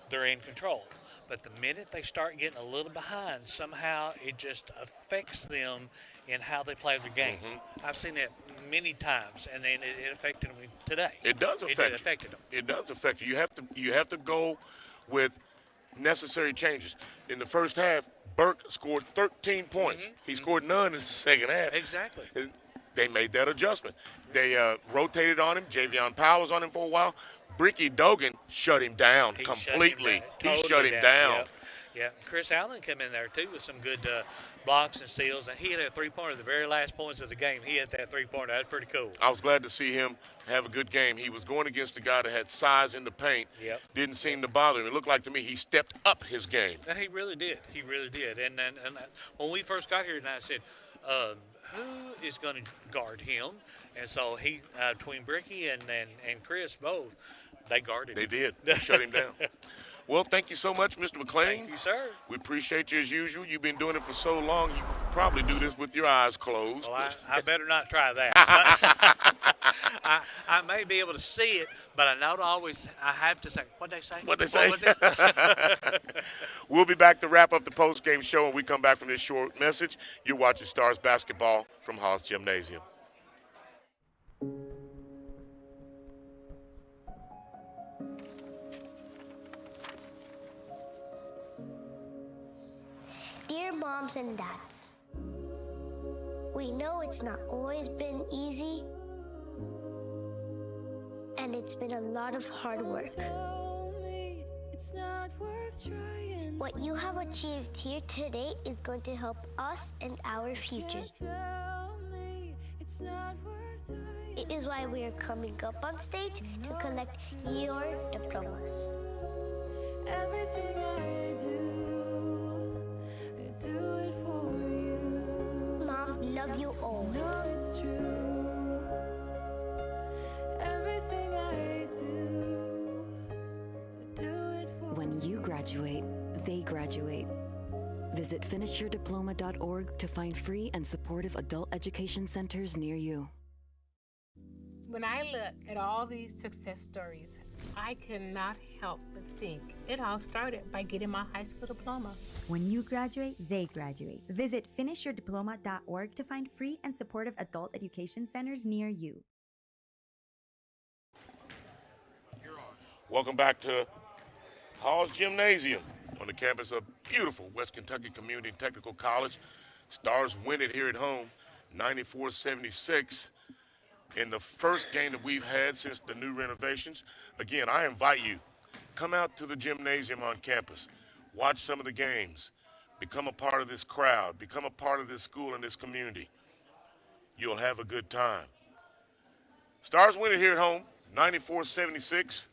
they're in control. But the minute they start getting a little behind, somehow it just affects them in how they play the game. I've seen that many times, and then it affected me today. It does affect It affected them. It does affect you. You have to go with necessary changes. In the first half, Burke scored 13 points. He scored none in the second half. Exactly. They made that adjustment. They rotated on him. Javion Powell was on him for a while. Bricky Dogan shut him down completely. He shut him down. Yeah, Chris Allen come in there, too, with some good blocks and steals, and he hit a three-pointer at the very last points of the game. He hit that three-pointer. That's pretty cool. I was glad to see him have a good game. He was going against a guy that had size in the paint. Yep. Didn't seem to bother him. It looked like to me he stepped up his game. And he really did. He really did. And when we first got here, I said, who is going to guard him? And so he, between Bricky and Chris both, they guarded him. They did. They shut him down. Well, thank you so much, Mr. McLean. Thank you, sir. We appreciate you as usual. You've been doing it for so long, you probably do this with your eyes closed. Well, I better not try that. I may be able to see it, but I know I have to say, what'd they say? What'd they say? What was it? We'll be back to wrap up the post-game show when we come back from this short message. You're watching Stars Basketball from Hall's Gymnasium. Dear moms and dads, we know it's not always been easy, and it's been a lot of hard work. What you have achieved here today is going to help us and our futures. It is why we are coming up on stage to collect your diplomas. Everything I do it for you. Mom, love you always. No, it's true. Everything I do it for When you graduate, they graduate. Visit finishyourdiploma.org to find free and supportive adult education centers near you. When I look at all these success stories, I cannot help but think it all started by getting my high school diploma. When you graduate, they graduate. Visit finishyourdiploma.org to find free and supportive adult education centers near you. Welcome back to Hall's Gymnasium on the campus of beautiful West Kentucky Community Technical College. Stars win it here at home, 94-76. In the first game that we've had since the new renovations. Again, I invite you, come out to the gymnasium on campus, watch some of the games, become a part of this crowd, become a part of this school and this community. You'll have a good time. Stars win it here at home, 94-76.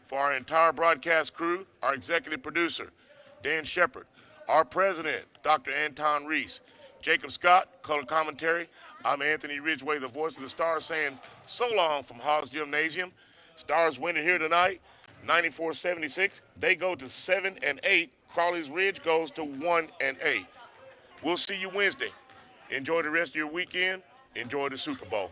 For our entire broadcast crew, our executive producer, Dan Shepard, our president, Dr. Anton Reese, Jacob Scott, color commentary. I'm Anthony Ridgway, the voice of the Stars, saying so long from Hall's Gymnasium. Stars win it here tonight, 94-76. They go to 7-8. Crowley's Ridge goes to 1-8. We'll see you Wednesday. Enjoy the rest of your weekend. Enjoy the Super Bowl.